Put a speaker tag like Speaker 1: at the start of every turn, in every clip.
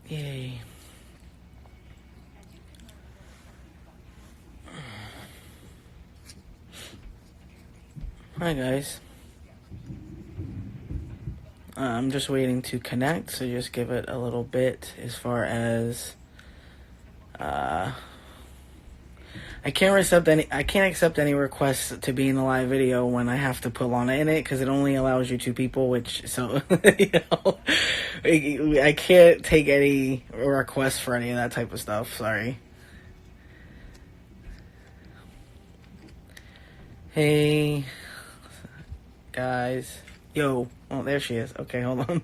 Speaker 1: Yay. Hi guys. I'm just waiting to connect, so just give it a little bit as far as I can't accept any requests to be in the live video when I have to put Lana in it because it only allows you 2 people, which I can't take any requests for any of that type of stuff. Sorry. Hey guys. Yo. Oh, there she is. Okay, hold on.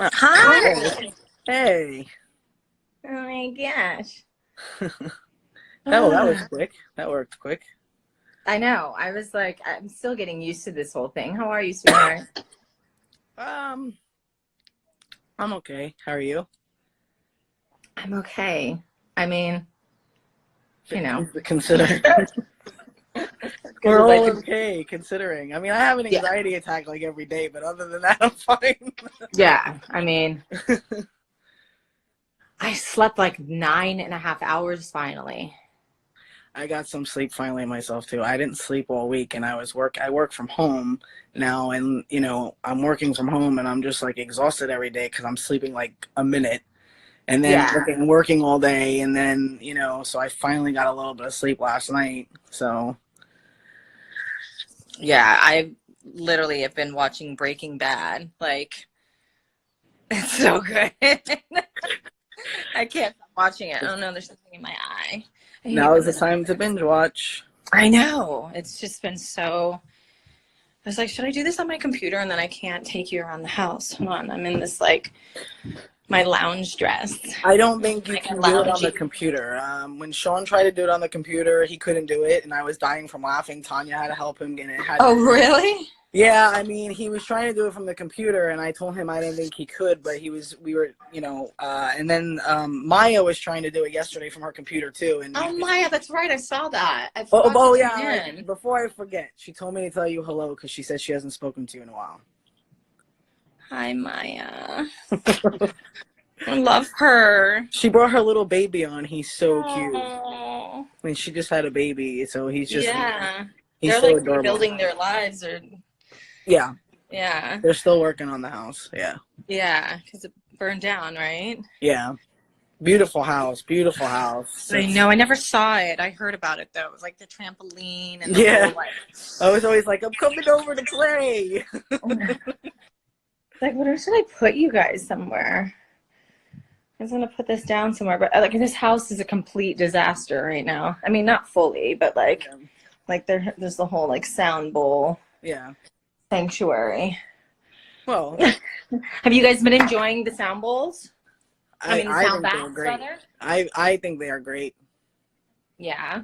Speaker 2: Hi.
Speaker 1: Hey.
Speaker 2: Oh my gosh.
Speaker 1: That was quick. That worked quick.
Speaker 2: I know. I was like, I'm still getting used to this whole thing. How are you, sweetheart?
Speaker 1: I'm okay. How are you?
Speaker 2: I'm okay. I mean, you know.
Speaker 1: Considering. We're all okay, considering. I mean, I have an anxiety attack like every day, but other than that, I'm fine.
Speaker 2: Yeah. I mean, I slept like 9.5 hours finally.
Speaker 1: I got some sleep finally myself too. I didn't sleep all week, and I work from home now, and I'm working from home, and I'm just like exhausted every day because I'm sleeping like a minute, and then working all day, and then so I finally got a little bit of sleep last night. So
Speaker 2: Yeah, I literally have been watching Breaking Bad. Like, it's so good. I can't stop watching it. Oh no, there's something in my eye.
Speaker 1: Now is the time to binge watch.
Speaker 2: I know. It's just been so. I was like, should I do this on my computer? And then I can't take you around the house. Hold on. I'm in this, like, my lounge dress.
Speaker 1: I don't think you can do it on the computer. When Sean tried to do it on the computer, he couldn't do it, and I was dying from laughing. Tanya had to help him get it.
Speaker 2: Oh, really?
Speaker 1: Yeah, I mean, he was trying to do it from the computer, and I told him I didn't think he could, but and then Maya was trying to do it yesterday from her computer, too. And
Speaker 2: Maya, that's right. I saw that.
Speaker 1: Yeah. Before I forget, she told me to tell you hello because she said she hasn't spoken to you in a while.
Speaker 2: Hi, Maya. I love her.
Speaker 1: She brought her little baby on. He's so cute. I mean, she just had a baby, so he's just he's
Speaker 2: they're
Speaker 1: so
Speaker 2: like
Speaker 1: adorable.
Speaker 2: rebuilding their lives, or yeah.
Speaker 1: They're still working on the house.
Speaker 2: Yeah, because it burned down, right?
Speaker 1: Yeah. Beautiful house. Beautiful house.
Speaker 2: I know. I never saw it. I heard about it though. It was like the trampoline and
Speaker 1: whole, I was always like, I'm coming over to play.
Speaker 2: Like, where should I put you guys somewhere? I was gonna put this down somewhere, but like this house is a complete disaster right now. I mean, not fully, but like there's the whole like sound bowl.
Speaker 1: Yeah.
Speaker 2: Sanctuary.
Speaker 1: Well,
Speaker 2: have you guys been enjoying the sound bowls? I mean, the sound
Speaker 1: baths,
Speaker 2: rather?
Speaker 1: I think they are great.
Speaker 2: Yeah.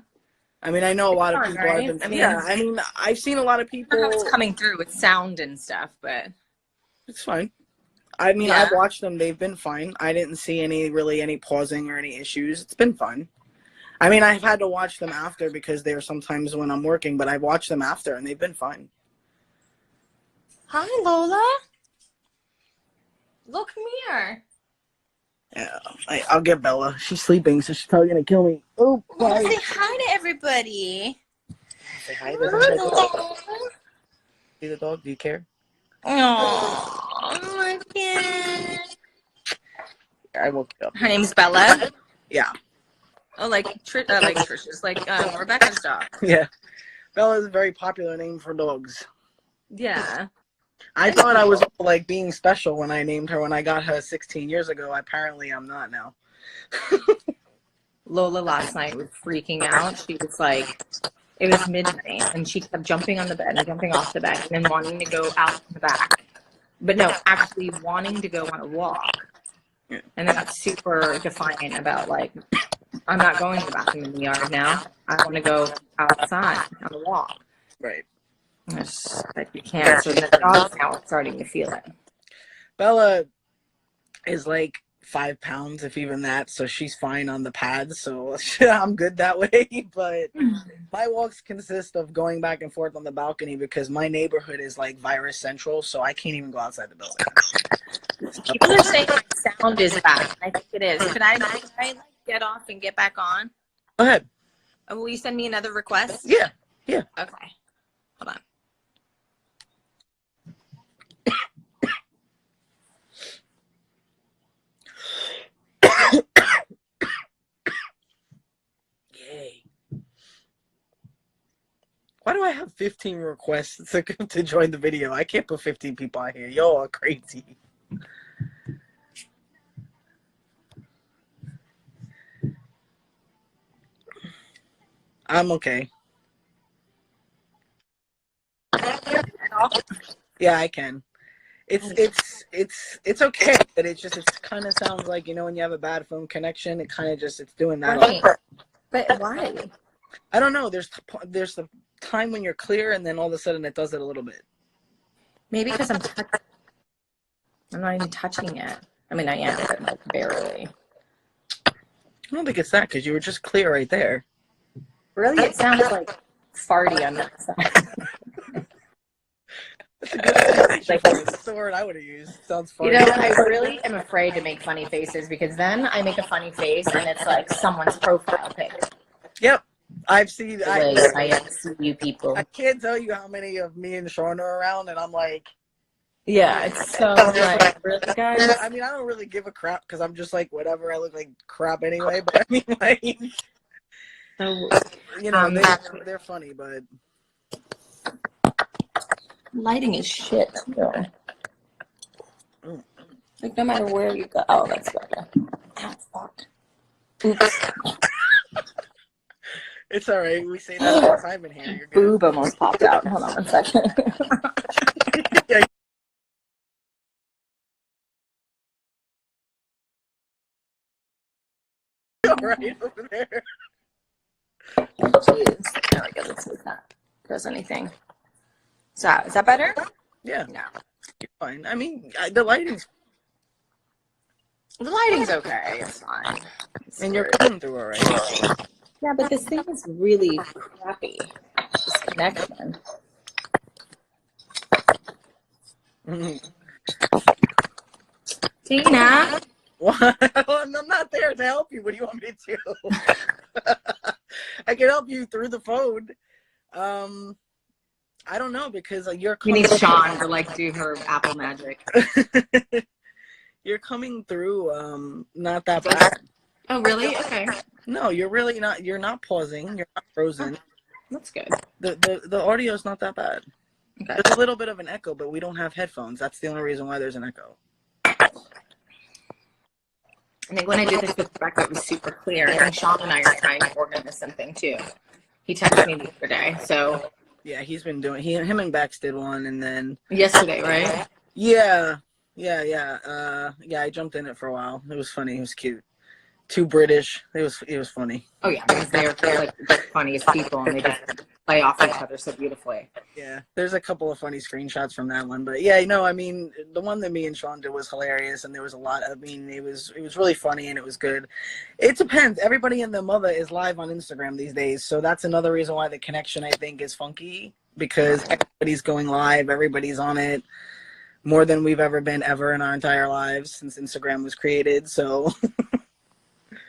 Speaker 1: I mean, I know a lot of people
Speaker 2: right?
Speaker 1: have been. I mean, I've seen a lot of people.
Speaker 2: I don't know if it's coming through with sound and stuff, but
Speaker 1: it's fine. I mean, I've watched them. They've been fine. I didn't see any pausing or any issues. It's been fun. I mean, I've had to watch them after because they're sometimes when I'm working, but I've watched them after and they've been fine.
Speaker 2: Hi, Lola. Look, come here.
Speaker 1: Yeah, I'll get Bella. She's sleeping, so she's probably gonna kill me. Oh,
Speaker 2: say hi to everybody.
Speaker 1: Say hi to the See the dog? Do you care?
Speaker 2: Oh, my God.
Speaker 1: I woke you up.
Speaker 2: Her name's Bella.
Speaker 1: Yeah.
Speaker 2: Oh, like Trisha's, like Rebecca's dog.
Speaker 1: Yeah. Bella is a very popular name for dogs.
Speaker 2: Yeah.
Speaker 1: I thought I was like being special when I named her when I got her 16 years ago. Apparently, I'm not now.
Speaker 2: Lola last night was freaking out. She was like, it was midnight, and she kept jumping on the bed and jumping off the bed and then wanting to go out the back. But no, actually wanting to go on a walk. And then got super defiant about, like, I'm not going to the bathroom in the yard now. I want to go outside on a walk.
Speaker 1: Right.
Speaker 2: But you can't. So the dogs now are starting to feel it.
Speaker 1: Bella is like 5 pounds, if even that. So she's fine on the pads. So I'm good that way. But my walks consist of going back and forth on the balcony because my neighborhood is like virus central. So I can't even go outside the building.
Speaker 2: People are saying my sound is bad. I think it is. Can I like get off and get back on?
Speaker 1: Go ahead.
Speaker 2: Will you send me another request?
Speaker 1: Yeah. Yeah.
Speaker 2: Okay. Hold on.
Speaker 1: Yay. Why do I have 15 requests to join the video? I can't put 15 people out here. Y'all are crazy. I'm okay. Yeah, I can. It's okay, but it kind of sounds like, when you have a bad phone connection, it kind of just it's doing that.
Speaker 2: Right. But why?
Speaker 1: I don't know. There's the time when you're clear, and then all of a sudden it does it a little bit.
Speaker 2: Maybe because I'm not even touching it. I mean, I am, but like barely.
Speaker 1: I don't think it's that because you were just clear right there.
Speaker 2: Really, it sounds like farty on that side.
Speaker 1: That's the word I would have used. Sounds funny.
Speaker 2: I really am afraid to make funny faces because then I make a funny face and it's like someone's profile pic.
Speaker 1: Yep. I've seen.
Speaker 2: I see you people.
Speaker 1: I can't tell you how many of me and Sean are around, and I'm like,
Speaker 2: yeah, it's so like, really, guys?
Speaker 1: I mean, I don't really give a crap because I'm just like, whatever. I look like crap anyway. But I mean, like,
Speaker 2: So,
Speaker 1: they're funny, but
Speaker 2: lighting is shit. Like, no matter where you go. Oh, that's better. Ah, fuck. Oops.
Speaker 1: It's all right. We say that all the time in here. You're good.
Speaker 2: Boob almost popped out. Hold on 1 second.
Speaker 1: Yeah. Right over there.
Speaker 2: Jeez. There we go. Let's see if that does anything. Is that better?
Speaker 1: Yeah.
Speaker 2: No.
Speaker 1: You're fine. I mean, the lighting's
Speaker 2: okay. It's fine.
Speaker 1: and you're coming through all right.
Speaker 2: Yeah, but this thing is really crappy. This connection. Tina.
Speaker 1: What? I'm not there to help you. What do you want me to do? I can help you through the phone. I don't know because you're.
Speaker 2: We need Sean to like do her Apple magic.
Speaker 1: You're coming through. Not that bad.
Speaker 2: Oh, really? Okay.
Speaker 1: No, you're really not. You're not pausing. You're not frozen.
Speaker 2: Oh, that's good.
Speaker 1: The audio is not that bad.
Speaker 2: Okay.
Speaker 1: There's a little bit of an echo, but we don't have headphones. That's the only reason why there's an echo.
Speaker 2: I think when I did this with Rebecca, it was super clear. I think Sean and I are trying to organize something too. He texted me the other day, so.
Speaker 1: Yeah, he's been doing. Him and Bex did one, and then.
Speaker 2: Yesterday, right?
Speaker 1: Yeah. I jumped in it for a while. It was funny. It was cute. Too British. It was funny.
Speaker 2: Oh yeah, because they're like the funniest people, and they just play off each other so beautifully.
Speaker 1: Yeah, there's a couple of funny screenshots from that one, but yeah, I mean, the one that me and Sean did was hilarious, and there was a lot. I mean, it was really funny and it was good. It depends. Everybody and their mother is live on Instagram these days, so that's another reason why the connection I think is funky because everybody's going live, everybody's on it more than we've ever been ever in our entire lives since Instagram was created. So.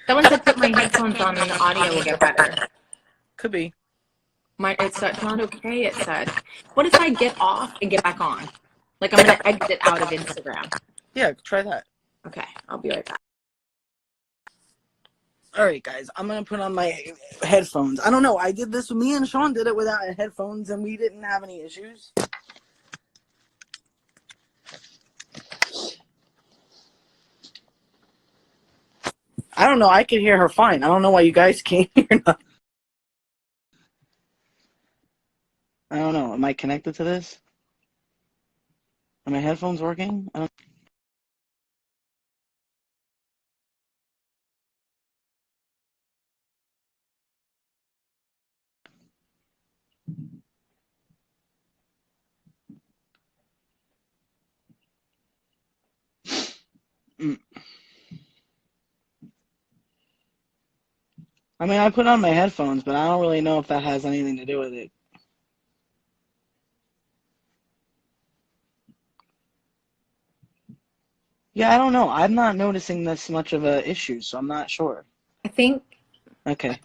Speaker 2: Someone said put my headphones on and the audio will get better.
Speaker 1: Could be.
Speaker 2: It's not okay, it said. What if I get off and get back on? Like I'm going to exit out of Instagram.
Speaker 1: Yeah, try that.
Speaker 2: Okay, I'll be right back.
Speaker 1: All right, guys, I'm going to put on my headphones. I don't know. I did this. Me and Sean did it without headphones, and we didn't have any issues. I don't know. I could hear her fine. I don't know why you guys can't hear nothing. I don't know. Am I connected to this? Are my headphones working? I don't... I mean, I put on my headphones, but I don't really know if that has anything to do with it. Yeah, I don't know. I'm not noticing this much of a issue, so I'm not sure.
Speaker 2: I think
Speaker 1: Okay.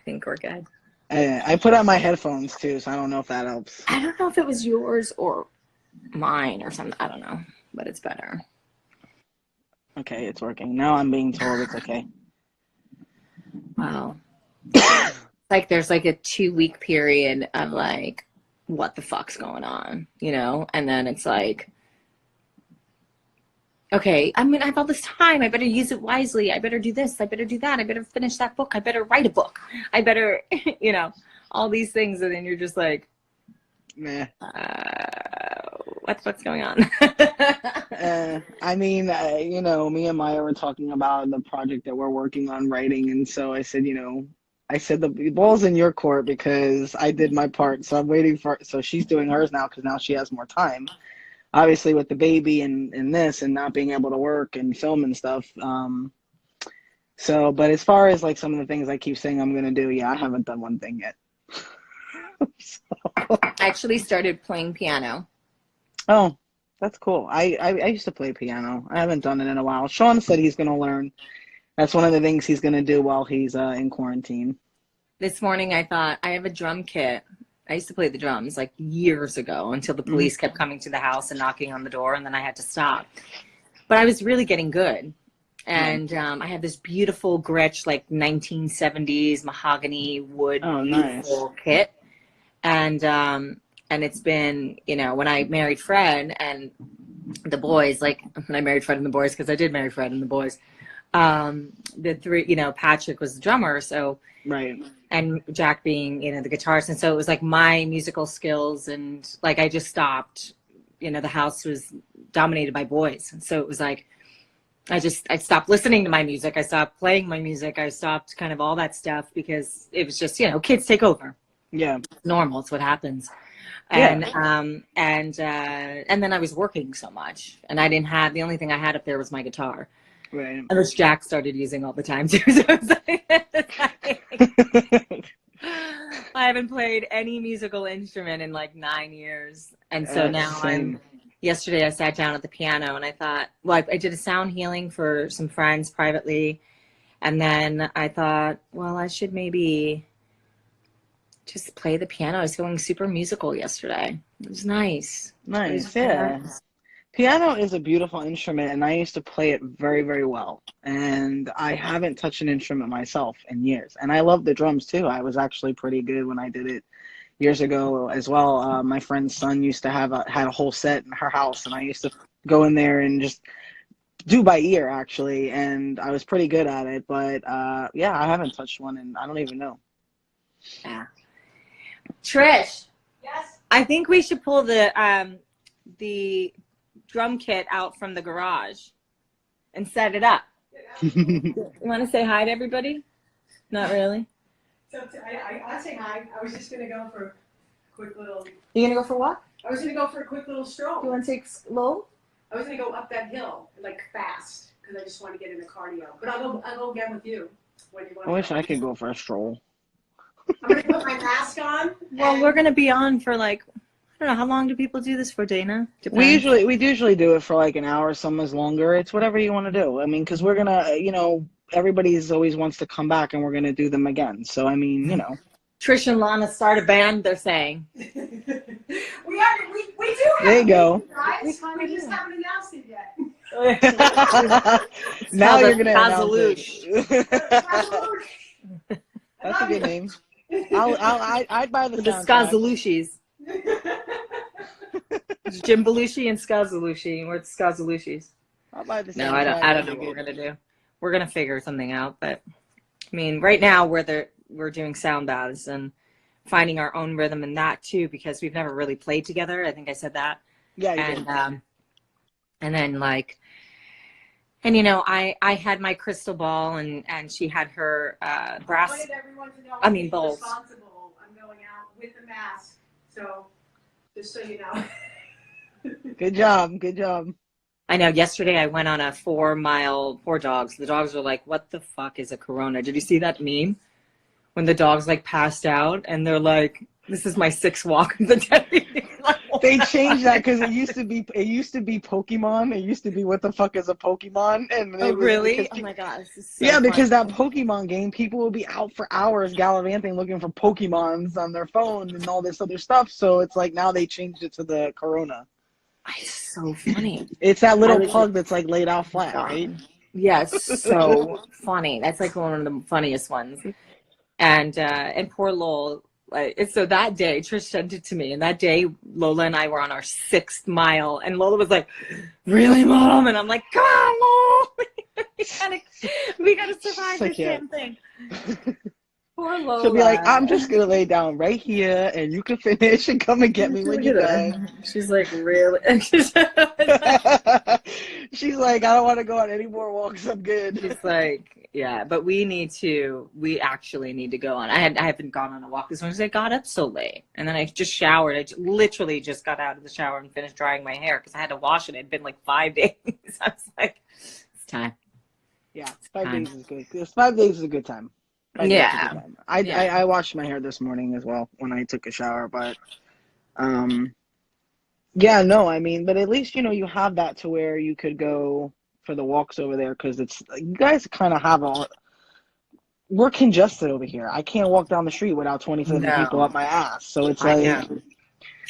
Speaker 2: we're good.
Speaker 1: I put on my headphones too, so I don't know if that helps.
Speaker 2: I don't know if it was yours or mine or something. I don't know, but it's better.
Speaker 1: Okay, it's working. Now I'm being told it's okay.
Speaker 2: Wow. Like there's like a 2 week period of like, what the fuck's going on, you know? And then it's like, okay, I mean, I have all this time. I better use it wisely. I better do this. I better do that. I better finish that book. I better write a book. I better, you know, all these things. And then you're just like,
Speaker 1: Meh.
Speaker 2: what's going on?
Speaker 1: I mean, you know, me and Maya were talking about the project that we're working on writing, and so I said, you know, I said the ball's in your court because I did my part, so I'm waiting for. So she's doing hers now because now she has more time. Obviously, with the baby and this and not being able to work and film and stuff. So, but as far as like some of the things I keep saying I'm gonna do, yeah, I haven't done one thing yet. So.
Speaker 2: I actually started playing piano.
Speaker 1: Oh, that's cool. I used to play piano. I haven't done it in a while. Sean said he's gonna learn. That's one of the things he's gonna do while he's in quarantine.
Speaker 2: This morning I thought, I have a drum kit. I used to play the drums like years ago until the police kept coming to the house and knocking on the door, and then I had to stop. But I was really getting good. And I had this beautiful Gretsch, like 1970s mahogany wood, beautiful kit. And it's been, you know, when I married Fred and the boys, like when I married Fred and the boys, because I did marry Fred and the boys, the three, you know, Patrick was the drummer, so
Speaker 1: right,
Speaker 2: and Jack being, you know, the guitarist, and so it was like my musical skills, and like I just stopped, you know, the house was dominated by boys, and so it was like I stopped listening to my music, I stopped playing my music, I stopped kind of all that stuff because it was just, you know, kids take over.
Speaker 1: Yeah,
Speaker 2: it's normal, it's what happens. And and then I was working so much, and I didn't have, the only thing I had up there was my guitar.
Speaker 1: right.
Speaker 2: Which Jack started using all the time too. So I haven't played any musical instrument in like 9 years. And so now yesterday I sat down at the piano and I thought, well, I did a sound healing for some friends privately. And then I thought, well, I should maybe just play the piano. I was feeling super musical yesterday. It was nice.
Speaker 1: Nice, yeah. Nice. Piano is a beautiful instrument, and I used to play it very, very well. And I haven't touched an instrument myself in years. And I love the drums, too. I was actually pretty good when I did it years ago as well. My friend's son used to had a whole set in her house, and I used to go in there and just do by ear, actually. And I was pretty good at it. But, yeah, I haven't touched one, and I don't even know.
Speaker 2: Yeah. Trish. Yes? I think we should pull the drum kit out from the garage and set it up. You want to say hi to everybody? Not really.
Speaker 3: So I say hi. I was just gonna go for a quick little.
Speaker 2: You gonna go for what?
Speaker 3: I was gonna go for a quick little stroll.
Speaker 2: You want to take slow?
Speaker 3: I was gonna go up that hill like fast because I just want to get into cardio. But I'll go again with you when you want.
Speaker 1: I wish I could go for a stroll.
Speaker 3: I'm gonna put my mask on.
Speaker 2: Well, we're gonna be on for like, I don't know, how long do people do this for, Dana?
Speaker 1: Depends. We usually do it for like an hour, some is longer. It's whatever you want to do. I mean, because we're gonna, you know, everybody's always wants to come back, and we're gonna do them again. So I mean, you know.
Speaker 2: Trish and Lana start a band. They're saying.
Speaker 3: we do. Have
Speaker 1: there you go.
Speaker 3: Guys. We just haven't announced it yet.
Speaker 1: Now you're gonna announce it. That's a good name. I'd buy the
Speaker 2: Skazalushis. Jim Belushi and Skazalushi. We're the Skazalushis.
Speaker 1: I'll buy the
Speaker 2: No, I don't know what we're gonna do. We're gonna figure something out, but I mean, right now we're doing sound baths and finding our own rhythm in that too, because we've never really played together. I think I said that.
Speaker 1: Yeah.
Speaker 2: And then like, and you know, I had my crystal ball and she had her brass.
Speaker 3: I wanted everyone to know
Speaker 2: bowls.
Speaker 3: Responsible. I'm going out with the mask, so just so you know.
Speaker 1: Good job.
Speaker 2: I know. Yesterday I went on a 4-mile, poor dogs. The dogs were like, what the fuck is a corona? Did you see that meme? When the dogs like passed out and they're like, this is my 6th walk of the day.
Speaker 4: They changed that because it used to be Pokemon. It used to be what the fuck is a Pokemon? And
Speaker 2: Oh, really?
Speaker 4: because
Speaker 2: Oh my God. This is so
Speaker 4: yeah,
Speaker 2: funny.
Speaker 4: because that Pokemon game, people will be out for hours gallivanting looking for Pokemons on their phone and all this other stuff. So it's like now they changed it to the Corona.
Speaker 2: It's so funny.
Speaker 4: It's that little pug that's like laid out flat,
Speaker 2: God.
Speaker 4: right?
Speaker 2: Yeah, it's so funny. That's like one of the funniest ones. And poor Lowell. So that day, Trish sent it to me, and that day, Lola and I were on our 6th mile, and Lola was like, "Really, Mom?" And I'm like, "Come on, Lowell, we gotta survive this damn thing." Poor Lola.
Speaker 4: She'll be like, "I'm just gonna lay down right here, and you can finish and come and get me when you're done."
Speaker 2: She's like, "Really?"
Speaker 4: She's like, "I don't want to go on any more walks. I'm good."
Speaker 2: She's like, yeah, but we actually need to go on. I haven't gone on a walk this morning because I got up so late. And then I just showered. Literally just got out of the shower and finished drying my hair because I had to wash it. It had been like 5 days. I was like, it's time.
Speaker 4: Yeah, 5 days is good. 5 days is a good time.
Speaker 2: Yeah.
Speaker 4: I washed my hair this morning as well when I took a shower, but yeah, no, I mean, but at least, you have that to where you could go for the walks over there, because it's, you guys kind of have we're congested over here. I can't walk down the street without 27 people up my ass. So it's like,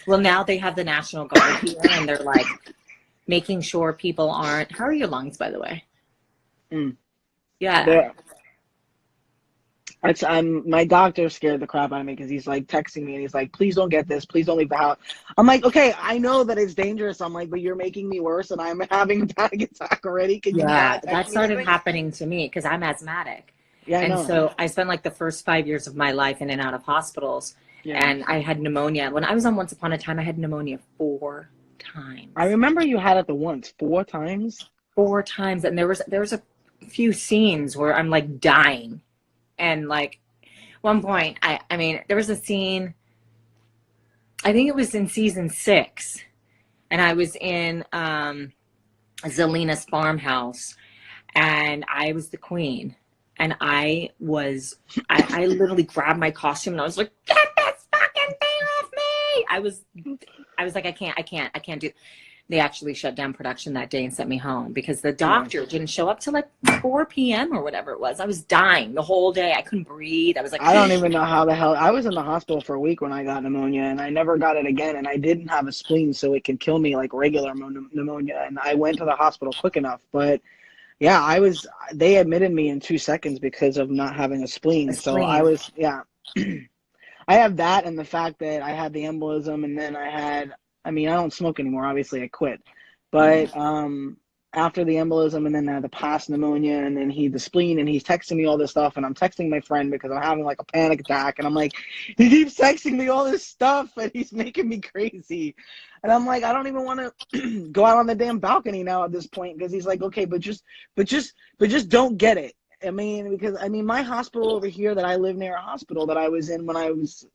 Speaker 2: well, now they have the National Guard here, and they're like making sure people aren't. How are your lungs, by the way? Yeah.
Speaker 4: My doctor scared the crap out of me because he's like texting me and he's like, "Please don't get this. Please don't leave the house." I'm like, "Okay, I know that it's dangerous." I'm like, "But you're making me worse, and I'm having a panic attack already."
Speaker 2: That started happening to me because I'm asthmatic.
Speaker 4: Yeah,
Speaker 2: and so I spent like the first 5 years of my life in and out of hospitals, and I had pneumonia. When I was on Once Upon a Time, I had pneumonia 4 times.
Speaker 4: I remember you had it the once 4 times.
Speaker 2: 4 times, and there was a few scenes where I'm like dying. And like one point, I mean, there was a scene, I think it was in season 6, and I was in Zelina's farmhouse, and I was the queen, and I literally grabbed my costume and I was like, "Get this fucking thing off me!" I was like, I can't do. They actually shut down production that day and sent me home because the doctor didn't show up till like 4 p.m. or whatever it was. I was dying the whole day. I couldn't breathe. I was like,
Speaker 4: I don't even know how the hell. I was in the hospital for a week when I got pneumonia, and I never got it again. And I didn't have a spleen, so it can kill me like regular pneumonia. And I went to the hospital quick enough. But yeah, they admitted me in 2 seconds because of not having a spleen. So I was, I have that, and the fact that I had the embolism, and then I don't smoke anymore. Obviously, I quit. But after the embolism, and then I had the past pneumonia, and then the spleen, and he's texting me all this stuff, and I'm texting my friend because I'm having like a panic attack, and I'm like, he keeps texting me all this stuff, and he's making me crazy. And I'm like, I don't even want to go out on the damn balcony now at this point, because he's like, okay, but just don't get it. I mean, because my hospital over here that I live near a hospital that I was in when I was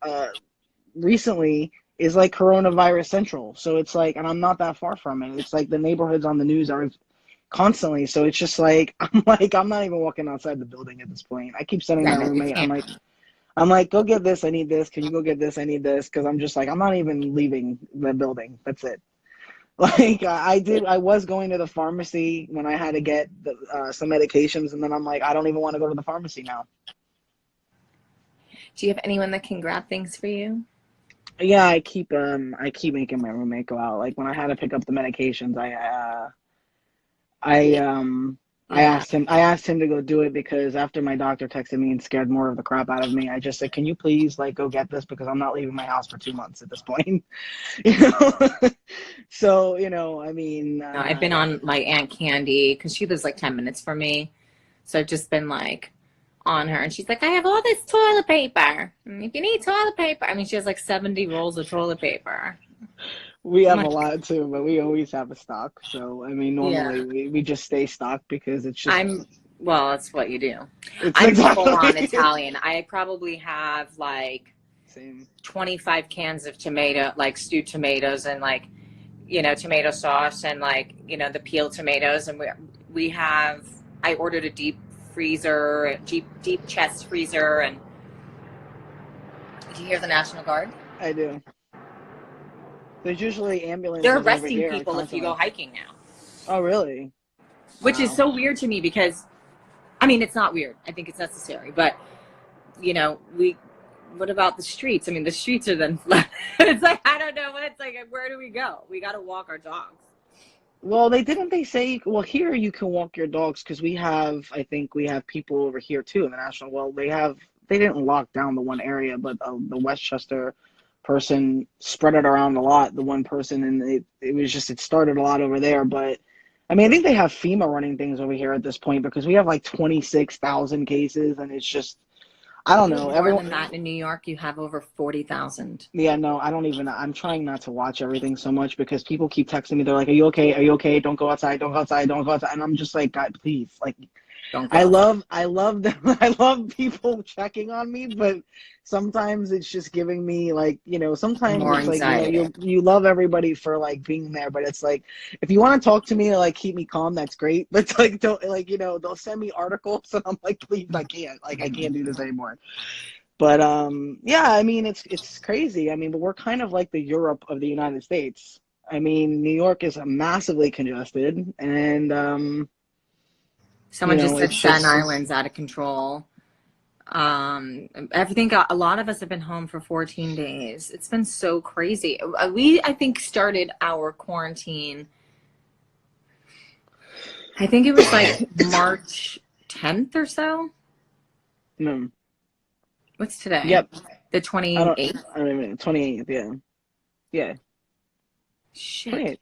Speaker 4: recently is like coronavirus central. So it's like, and I'm not that far from it. It's like the neighborhoods on the news are constantly. So it's just like, I'm not even walking outside the building at this point. I keep sending my roommate. I'm like, go get this. I need this. Can you go get this? I need this. Cause I'm just like, I'm not even leaving the building. That's it. Like I was going to the pharmacy when I had to get some medications. And then I'm like, I don't even want to go to the pharmacy now.
Speaker 2: Do you have anyone that can grab things for you?
Speaker 4: Yeah, I keep making my roommate go out. Like when I had to pick up the medications, I asked him to go do it because after my doctor texted me and scared more of the crap out of me, I just said, "Can you please like go get this, because I'm not leaving my house for 2 months at this point." So
Speaker 2: I've been on my Aunt Candy because she lives like 10 minutes from me, so I've just been like on her, and she's like, "I have all this toilet paper. If you need toilet paper," she has like 70 rolls of toilet paper.
Speaker 4: We have a lot too, but we always have a stock. So normally we just stay stocked because it's just.
Speaker 2: Well, that's what you do. I'm full on Italian. I probably have like 25 cans of tomato, like stewed tomatoes, and like, tomato sauce and like, the peeled tomatoes. And I ordered a deep chest freezer. And did you hear the National Guard?
Speaker 4: I do. There's usually ambulances
Speaker 2: They're
Speaker 4: over
Speaker 2: arresting
Speaker 4: here
Speaker 2: people if you go hiking now.
Speaker 4: Oh, really?
Speaker 2: Which is so weird to me because, I mean, it's not weird. I think it's necessary. But, what about the streets? I mean, the streets are then it's like, I don't know. It's like, where do we go? We got to walk our dogs.
Speaker 4: Well, they say, well, here you can walk your dogs because I think we have people over here too in the national. Well, they didn't lock down the one area, but the Westchester person spread it around a lot. The one person, and it started a lot over there. But I mean, I think they have FEMA running things over here at this point because we have like 26,000 cases, and it's just, I don't know.
Speaker 2: More than that in New York, you have over 40,000.
Speaker 4: Yeah, no, I'm trying not to watch everything so much because people keep texting me. They're like, "Are you okay? Are you okay? Don't go outside. Don't go outside. Don't go outside." And I'm just like, God, please, like. I love them. I love people checking on me, but sometimes it's just giving me like, sometimes
Speaker 2: more
Speaker 4: it's
Speaker 2: anxiety.
Speaker 4: like, you love everybody for like being there, but it's like, if you want to talk to me to like keep me calm, that's great. But it's like, don't like, they'll send me articles and I'm like, please, I can't do this anymore. But yeah, I mean, it's crazy. I mean, but we're kind of like the Europe of the United States. I mean, New York is massively congested, and
Speaker 2: someone just said Staten Island's out of control. Everything a lot of us have been home for 14 days. It's been so crazy. I think, started our quarantine. I think it was like March 10th or so.
Speaker 4: No.
Speaker 2: What's today?
Speaker 4: Yep.
Speaker 2: The 28th?
Speaker 4: I don't even 28th, yeah. Yeah.
Speaker 2: Shit.
Speaker 4: 28th.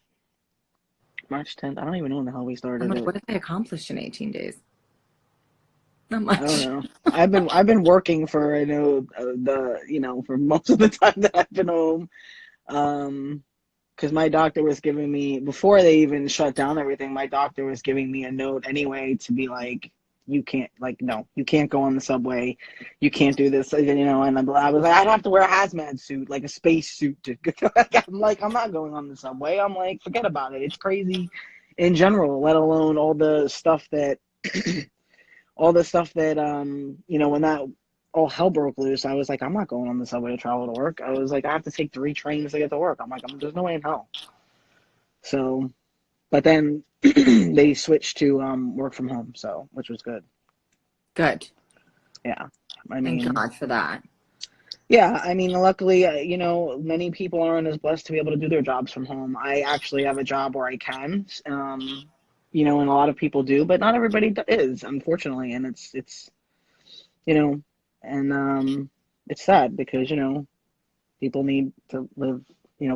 Speaker 4: March 10th. I don't even know when the hell we started.
Speaker 2: What have I accomplished in 18 days? Not much.
Speaker 4: I don't know. I've been working for for most of the time that I've been home, because my doctor was giving me, before they even shut down everything, my doctor was giving me a note anyway to be like, you can't go on the subway, you can't do this, and I was like, I'd have to wear a hazmat suit, like a space suit to I'm like, I'm not going on the subway. I'm like, forget about it. It's crazy in general, let alone all the stuff that when that all hell broke loose, I was like, I'm not going on the subway to travel to work. I was like, I have to take 3 trains to get to work. I'm like, there's no way in hell. So, but then they switched to work from home, so, which was good.
Speaker 2: Good.
Speaker 4: Yeah. I mean,
Speaker 2: thank God for that.
Speaker 4: Yeah, I mean, luckily, many people aren't as blessed to be able to do their jobs from home. I actually have a job where I can, and a lot of people do, but not everybody is, unfortunately, and it's and it's sad because, people need to live,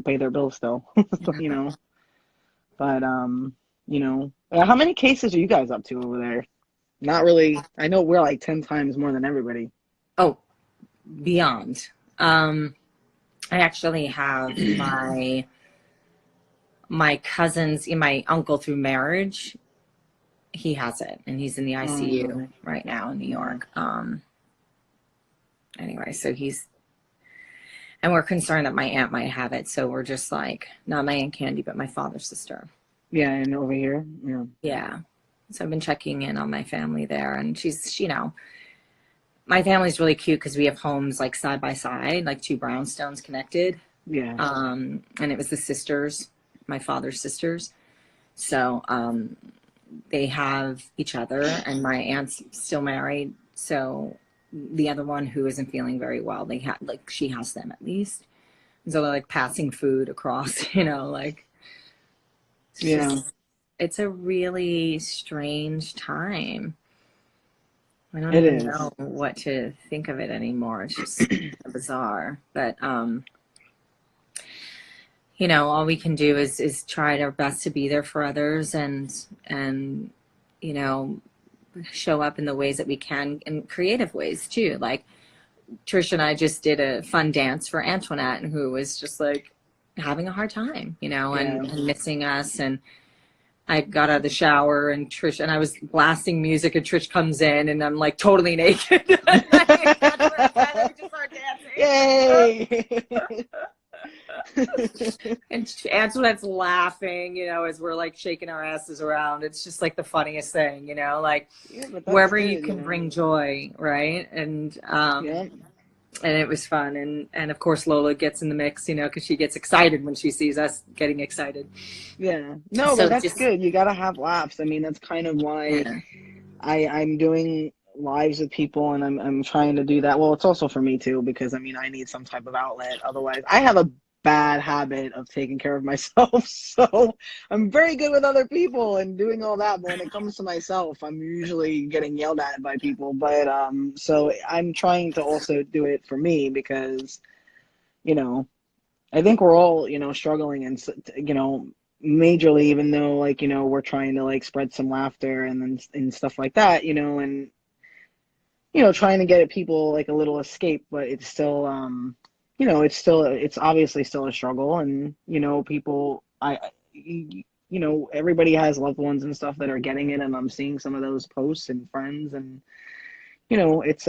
Speaker 4: pay their bills still, but, how many cases are you guys up to over there? Not really. I know we're like 10 times more than everybody.
Speaker 2: Oh, beyond. I actually have my cousins, my uncle through marriage, he has it, and he's in the ICU right now in New York. Anyway, so and we're concerned that my aunt might have it, so we're just like, not my Aunt Candy, but my father's sister.
Speaker 4: Yeah, and over here, yeah.
Speaker 2: Yeah. So I've been checking in on my family there, and she's, my family's really cute because we have homes like side by side, like 2 brownstones connected.
Speaker 4: Yeah.
Speaker 2: And it was the sisters, my father's sisters. So they have each other, and my aunt's still married. So the other one who isn't feeling very well, she has them at least. And so they're like passing food across, it's a really strange time. I don't even know what to think of it anymore. It's just bizarre. But, all we can do is try our best to be there for others and show up in the ways that we can, in creative ways too. Like Trish and I just did a fun dance for Antoinette, who was just like having a hard time, and missing us. And I got out of the shower, and Trish and I was blasting music, and Trish comes in, and I'm like totally naked. We just start dancing.
Speaker 4: Yay!
Speaker 2: And Antoinette's laughing, you know, as we're like shaking our asses around. It's just like the funniest thing, you know, like
Speaker 4: Yeah, but that's
Speaker 2: wherever
Speaker 4: good,
Speaker 2: you can
Speaker 4: know?
Speaker 2: bring joy, right? And
Speaker 4: Yeah.
Speaker 2: and it was fun. And of course Lola gets in the mix, you know, because she gets excited when she sees us getting excited.
Speaker 4: Yeah. No,
Speaker 2: So
Speaker 4: but that's
Speaker 2: just
Speaker 4: good. You gotta have laughs. I mean, that's kind of why
Speaker 2: yeah.
Speaker 4: I'm doing lives with people, and I'm trying to do that. Well, it's also for me too, because I mean, I need some type of outlet. Otherwise, I have a bad habit of taking care of myself. So I'm very good with other people and doing all that, but when it comes to myself, I'm usually getting yelled at by people. But so I'm trying to also do it for me because, you know, I think we're all, you know, struggling and, you know, majorly, even though, like, you know, we're trying to like spread some laughter and then and stuff like that, you know, and, you know, trying to get at people like a little escape, but it's still, you know, it's obviously still a struggle. And, you know, people, you know, everybody has loved ones and stuff that are getting it. And I'm seeing some of those posts and friends, and, you know, it's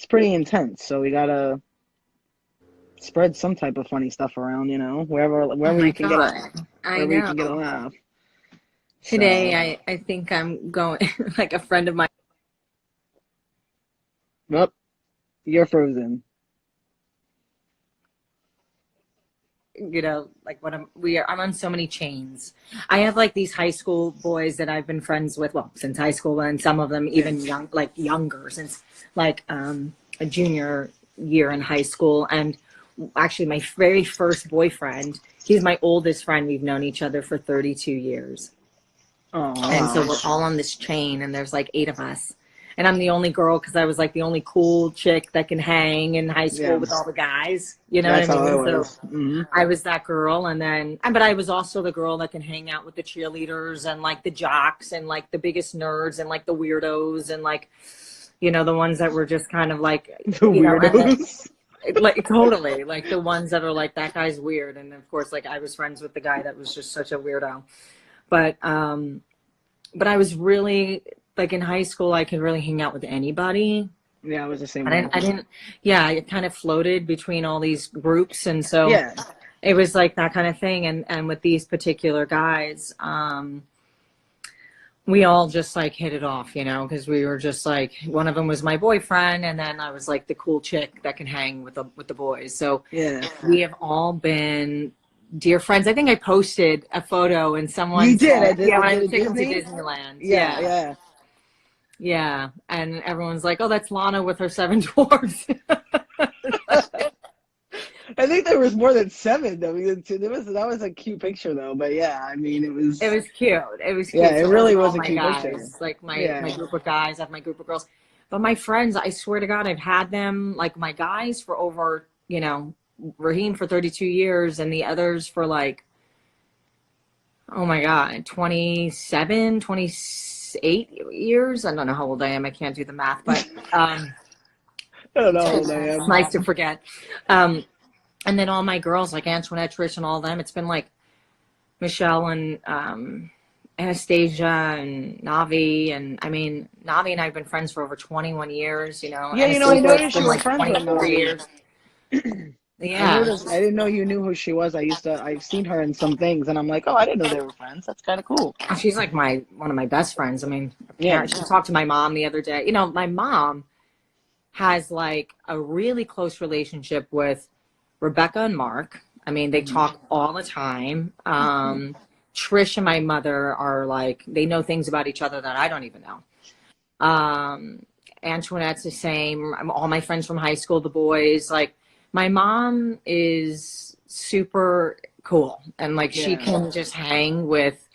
Speaker 4: pretty intense. So we gotta spread some type of funny stuff around, you know,
Speaker 2: Oh
Speaker 4: wherever
Speaker 2: my
Speaker 4: you can get a
Speaker 2: God. I
Speaker 4: wherever you can get a
Speaker 2: know.
Speaker 4: laugh.
Speaker 2: Today
Speaker 4: So,
Speaker 2: I think I'm going like a friend of mine,
Speaker 4: well, you're frozen.
Speaker 2: you know, like when I'm on so many chains. I have like these high school boys that I've been friends with, well, since high school, and some of them
Speaker 4: Yeah.
Speaker 2: even young, like younger, since like a junior year in high school. And actually my very first boyfriend, he's my oldest friend. We've known each other for 32 years.
Speaker 4: Oh,
Speaker 2: And so
Speaker 4: wow.
Speaker 2: we're all on this chain, and there's like 8 of us. And I'm the only girl because I was like the only cool chick that can hang in high school
Speaker 4: Yeah.
Speaker 2: with all the guys. You know
Speaker 4: That's
Speaker 2: what I
Speaker 4: how I
Speaker 2: mean? So
Speaker 4: was. Hmm.
Speaker 2: I was that girl. And then, but I was also the girl that can hang out with the cheerleaders and like the jocks and like the biggest nerds and like the weirdos and like, you know, the ones that were just kind of like,
Speaker 4: The
Speaker 2: you know, and then,
Speaker 4: weirdos.
Speaker 2: like totally like the ones that are like, that guy's weird. And of course, like I was friends with the guy that was just such a weirdo. But I was really like in high school, I could really hang out with anybody.
Speaker 4: Yeah, I was the same
Speaker 2: I
Speaker 4: way.
Speaker 2: didn't, I didn't, yeah, I kind of floated between all these groups. And so
Speaker 4: Yeah.
Speaker 2: it was like that kind of thing. And with these particular guys, we all just like hit it off, you know, because we were just like, one of them was my boyfriend. And then I was like the cool chick that can hang with the boys. So
Speaker 4: Yeah.
Speaker 2: we have all been dear friends. I think I posted a photo and someone
Speaker 4: You did. I
Speaker 2: said,
Speaker 4: did.
Speaker 2: yeah, when I
Speaker 4: Did it
Speaker 2: took him to
Speaker 4: Disney?
Speaker 2: Disneyland.
Speaker 4: Yeah.
Speaker 2: Yeah.
Speaker 4: Yeah.
Speaker 2: Yeah. And everyone's like, oh, that's Lana with her 7 dwarfs.
Speaker 4: I think there was more than 7. I mean, that was a cute picture though. But yeah, I mean, it was.
Speaker 2: It was cute. It was
Speaker 4: Yeah,
Speaker 2: cute.
Speaker 4: it
Speaker 2: So
Speaker 4: really
Speaker 2: those are all
Speaker 4: was a
Speaker 2: my
Speaker 4: cute picture.
Speaker 2: guys, like my
Speaker 4: Yeah.
Speaker 2: group of guys. I have my group of girls. But my friends, I swear to God, I've had them, like my guys for over, you know, Raheem for 32 years and the others for like, oh my God, 27, 28 years. I don't know how old I am. I can't do the math, but
Speaker 4: I don't know how old I
Speaker 2: it's
Speaker 4: am.
Speaker 2: nice to forget. And then all my girls, like Antoinette, Trish, and all them, it's been like Michelle and Anastasia and Navi. And I mean, Navi and I have been friends for over 21 years, you know.
Speaker 4: Yeah, you know, I
Speaker 2: Anastasia, it's
Speaker 4: noticed
Speaker 2: been
Speaker 4: you were
Speaker 2: like
Speaker 4: friends with
Speaker 2: 24
Speaker 4: Navi.
Speaker 2: years.
Speaker 4: I
Speaker 2: Yeah.
Speaker 4: noticed. I didn't know you knew who she was. I've seen her in some things, and I'm like, oh, I didn't know they were friends. That's kind of cool.
Speaker 2: She's like one of my best friends. I mean,
Speaker 4: Yeah.
Speaker 2: she talked to my mom the other day. You know, my mom has like a really close relationship with Rebecca and Mark. I mean, they talk all the time. Trish and my mother are like, they know things about each other that I don't even know. Antoinette's the same. All my friends from high school, the boys, like my mom is super cool. And like, she
Speaker 4: Yeah.
Speaker 2: can just hang with,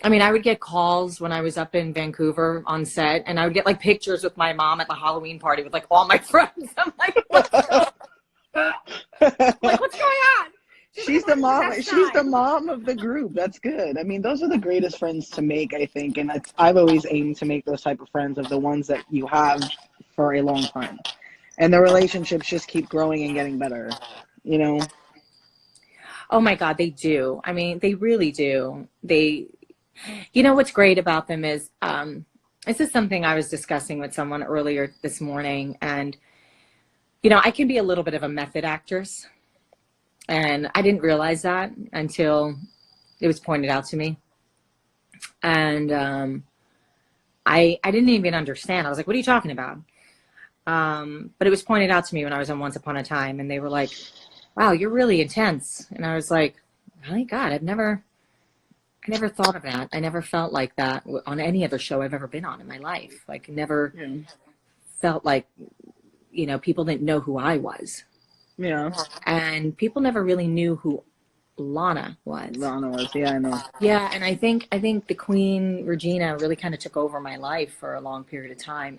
Speaker 2: I mean, I would get calls when I was up in Vancouver on set, and I would get like pictures with my mom at the Halloween party with like all my friends. I'm like, what's what's going on?
Speaker 4: She's the mom. She's the mom of the group. That's good. I mean, those are the greatest friends to make, I think, and I've always aimed to make those type of friends of the ones that you have for a long time, and the relationships just keep growing and getting better. You know.
Speaker 2: Oh my God, they do. I mean, they really do. You know, what's great about them is, this is something I was discussing with someone earlier this morning, and you know, I can be a little bit of a method actress. And I didn't realize that until it was pointed out to me. And I didn't even understand. I was like, what are you talking about? But it was pointed out to me when I was on Once Upon a Time, and they were like, wow, you're really intense. And I was like, really? God, I never thought of that. I never felt like that on any other show I've ever been on in my life. Like, never felt like, you know, people didn't know who I was.
Speaker 4: Yeah.
Speaker 2: And people never really knew who Lana was.
Speaker 4: Lana was, yeah, I know.
Speaker 2: Yeah, and I think the Queen Regina really kind of took over my life for a long period of time.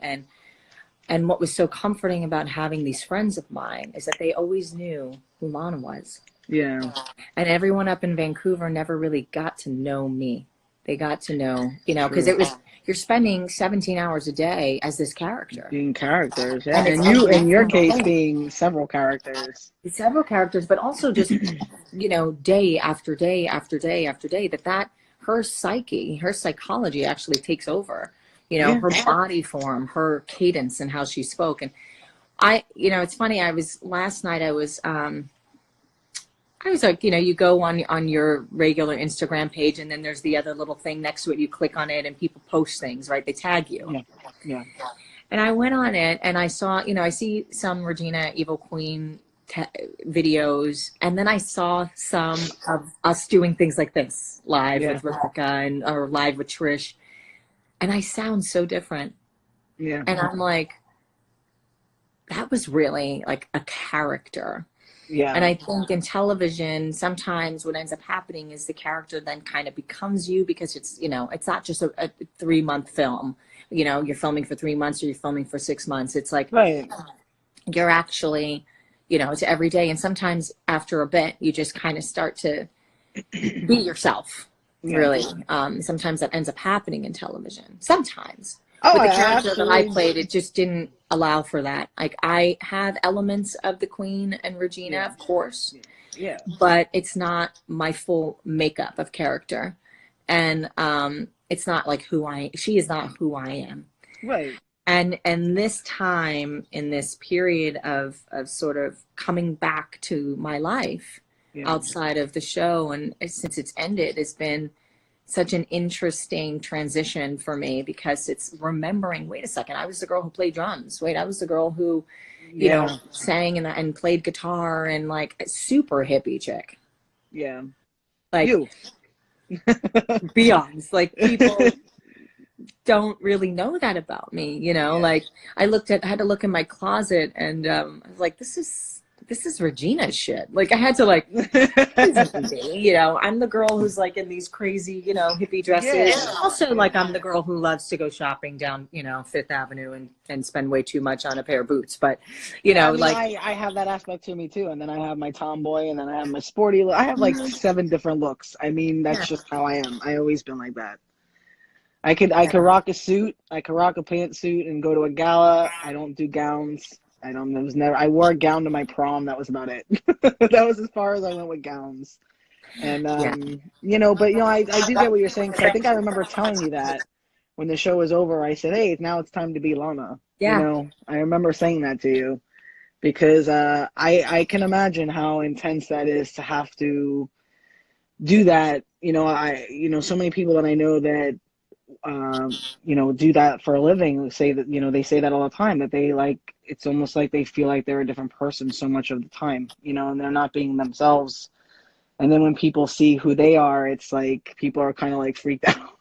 Speaker 2: And what was so comforting about having these friends of mine is that they always knew who Lana was.
Speaker 4: Yeah.
Speaker 2: And everyone up in Vancouver never really got to know me. They got to know, you know, because it was, you're spending 17 hours a day as this character.
Speaker 4: Being characters, yeah.
Speaker 2: And
Speaker 4: And you, in your case, being several characters.
Speaker 2: Several characters, but also just, you know, day after day after day after day, that her psyche, her psychology actually takes over. You know, her body form, her cadence and how she spoke. And you know, it's funny, last night I was like, you know, you go on your regular Instagram page, and then there's the other little thing next to it. You click on it and people post things, right? They tag you.
Speaker 4: Yeah. Yeah.
Speaker 2: And I went on it and I saw, you know, I see some Regina Evil Queen videos, and then I saw some of us doing things like this live with Rebecca or live with Trish. And I sound so different.
Speaker 4: Yeah.
Speaker 2: And I'm like, that was really like a character.
Speaker 4: Yeah.
Speaker 2: And I think in television, sometimes what ends up happening is the character then kind of becomes you, because it's, you know, it's not just a 3-month film. You know, you're filming for 3 months or you're filming for 6 months. It's like, you're actually, you know, it's every day. And sometimes after a bit, you just kind of start to be yourself. Really. Sometimes that ends up happening in television. Sometimes. But the character that I played, it just didn't allow for that. Like, I have elements of the Queen and Regina, of course.
Speaker 4: Yeah.
Speaker 2: But it's not my full makeup of character. And it's not like she is not who I am.
Speaker 4: Right.
Speaker 2: And this time, in this period of sort of coming back to my life, outside of the show, and since it's ended, it's been such an interesting transition for me, because it's remembering, wait a second, I was the girl who played drums. Wait, I was the girl who, you know, sang and played guitar, and like a super hippie chick.
Speaker 4: Yeah.
Speaker 2: Like,
Speaker 4: you.
Speaker 2: Be honest, like, people don't really know that about me, you know. Like, I had to look in my closet, and I was like, this is Regina shit. Like, I had to like, you know, I'm the girl who's like in these crazy, you know, hippie dresses. Yeah. Also, like, I'm the girl who loves to go shopping down, you know, Fifth Avenue and spend way too much on a pair of boots. But, you know,
Speaker 4: I have that aspect to me too. And then I have my tomboy, and then I have my sporty look. I have like 7 different looks. I mean, that's just how I am. I always been like that. I could rock a suit. I could rock a pantsuit and go to a gala. I don't do gowns. I wore a gown to my prom. That was about it. That was as far as I went with gowns. And, you know, but, you know, I do get what you're saying. Cause I think I remember telling you that when the show was over, I said, hey, now it's time to be Lana. Yeah. You know, I remember saying that to you, because I can imagine how intense that is to have to do that. You know, so many people that I know that, you know, do that for a living say that, you know, they say that all the time, that they like, it's almost like they feel like they're a different person so much of the time, you know, and they're not being themselves. And then when people see who they are, it's like people are kind of like freaked out.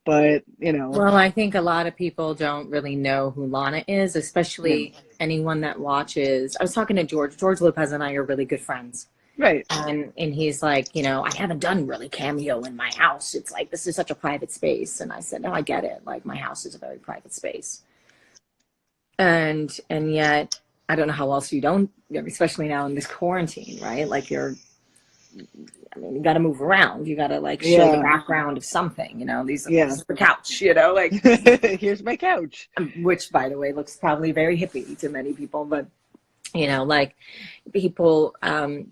Speaker 4: But, you know.
Speaker 2: Well, I think a lot of people don't really know who Lana is, especially anyone that watches. I was talking to George. George Lopez and I are really good friends.
Speaker 4: Right.
Speaker 2: And he's like, you know, I haven't done really cameo in my house. It's like, this is such a private space. And I said, no, I get it. Like, my house is a very private space. And yet, I don't know how else you don't, especially now in this quarantine, right? Like, you got to move around. You got to like show the background of something, you know, this is the couch, you know, like
Speaker 4: here's my couch,
Speaker 2: which by the way, looks probably very hippie to many people, but you know, like people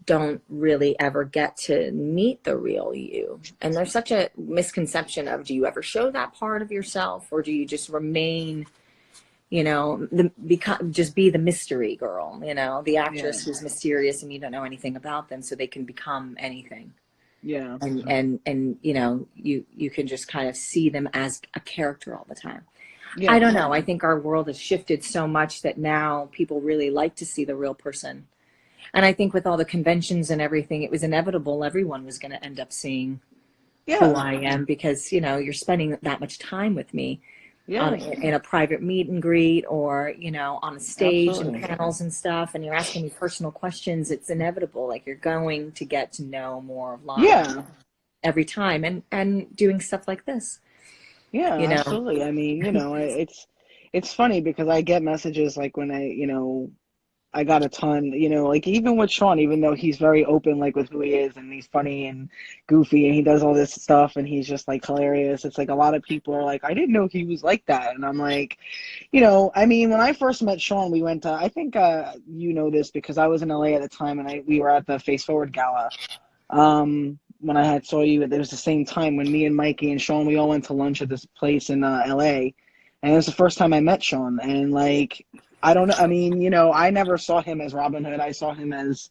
Speaker 2: don't really ever get to meet the real you. And there's such a misconception of, do you ever show that part of yourself, or do you just remain you know, just be the mystery girl, you know, the actress who's mysterious and you don't know anything about them, so they can become anything.
Speaker 4: Yeah.
Speaker 2: And you know, you can just kind of see them as a character all the time.
Speaker 4: Yeah.
Speaker 2: I don't know. I think our world has shifted so much that now people really like to see the real person. And I think with all the conventions and everything, it was inevitable everyone was going to end up seeing who I am, because, you know, you're spending that much time with me in a private meet and greet, or, you know, on a stage and panels and stuff, and you're asking me personal questions. It's inevitable. Like, you're going to get to know more of Lana every time, and doing stuff like this.
Speaker 4: Yeah,
Speaker 2: You know?
Speaker 4: absolutely. I mean, you know, it's funny because I get messages like when I got a ton, you know, like even with Sean, even though he's very open, like with who he is, and he's funny and goofy and he does all this stuff and he's just like hilarious. It's like a lot of people are like, I didn't know he was like that. And I'm like, you know, I mean, when I first met Sean, we went to, I think you know this because I was in LA at the time, and we were at the Face Forward Gala. When I had saw you, it was the same time when me and Mikey and Sean, we all went to lunch at this place in LA. And it was the first time I met Sean. And like, I don't know. I mean, you know, I never saw him as Robin Hood. I saw him as,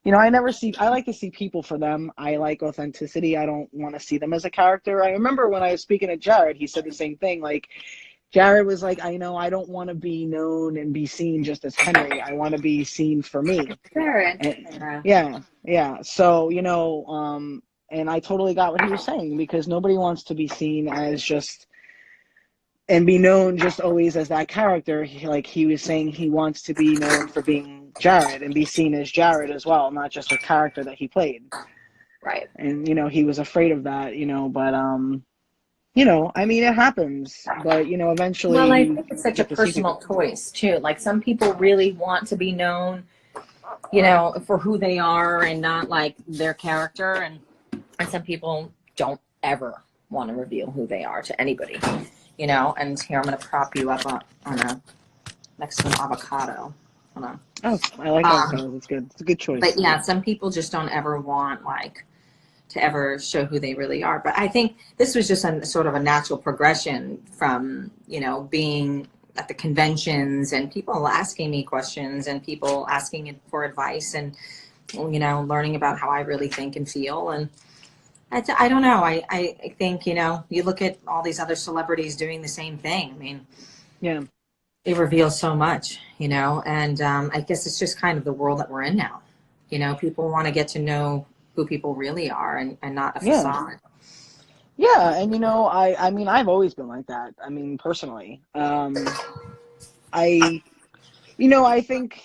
Speaker 4: you know, I like to see people for them. I like authenticity. I don't want to see them as a character. I remember when I was speaking to Jared, he said the same thing. Like, Jared was like, I know I don't want to be known and be seen just as Henry. I want to be seen for me.
Speaker 2: Jared.
Speaker 4: And, yeah. So, you know, and I totally got what he was saying, because nobody wants to be seen as just, and be known just always as that character. He was saying he wants to be known for being Jared and be seen as Jared as well, not just a character that he played.
Speaker 2: Right.
Speaker 4: And, you know, he was afraid of that, you know, but, you know, I mean, it happens, but, you know, eventually.
Speaker 2: Well, I think it's such a personal choice, too. Like, some people really want to be known, you know, for who they are and not like their character. And some people don't ever want to reveal who they are to anybody, you know. And here, I'm going to prop you up next to an avocado. Hold on.
Speaker 4: Oh, I like avocados. It's good. It's a good choice.
Speaker 2: But yeah, some people just don't ever want, like, to ever show who they really are. But I think this was just a sort of a natural progression from, you know, being at the conventions and people asking me questions and people asking for advice and, you know, learning about how I really think and feel. And I don't know. I think, you know, you look at all these other celebrities doing the same thing. I mean,
Speaker 4: yeah,
Speaker 2: it reveals so much, you know, and I guess it's just kind of the world that we're in now. You know, people want to get to know who people really are and not a facade.
Speaker 4: Yeah, and you know, I mean, I've always been like that. I mean, personally, I think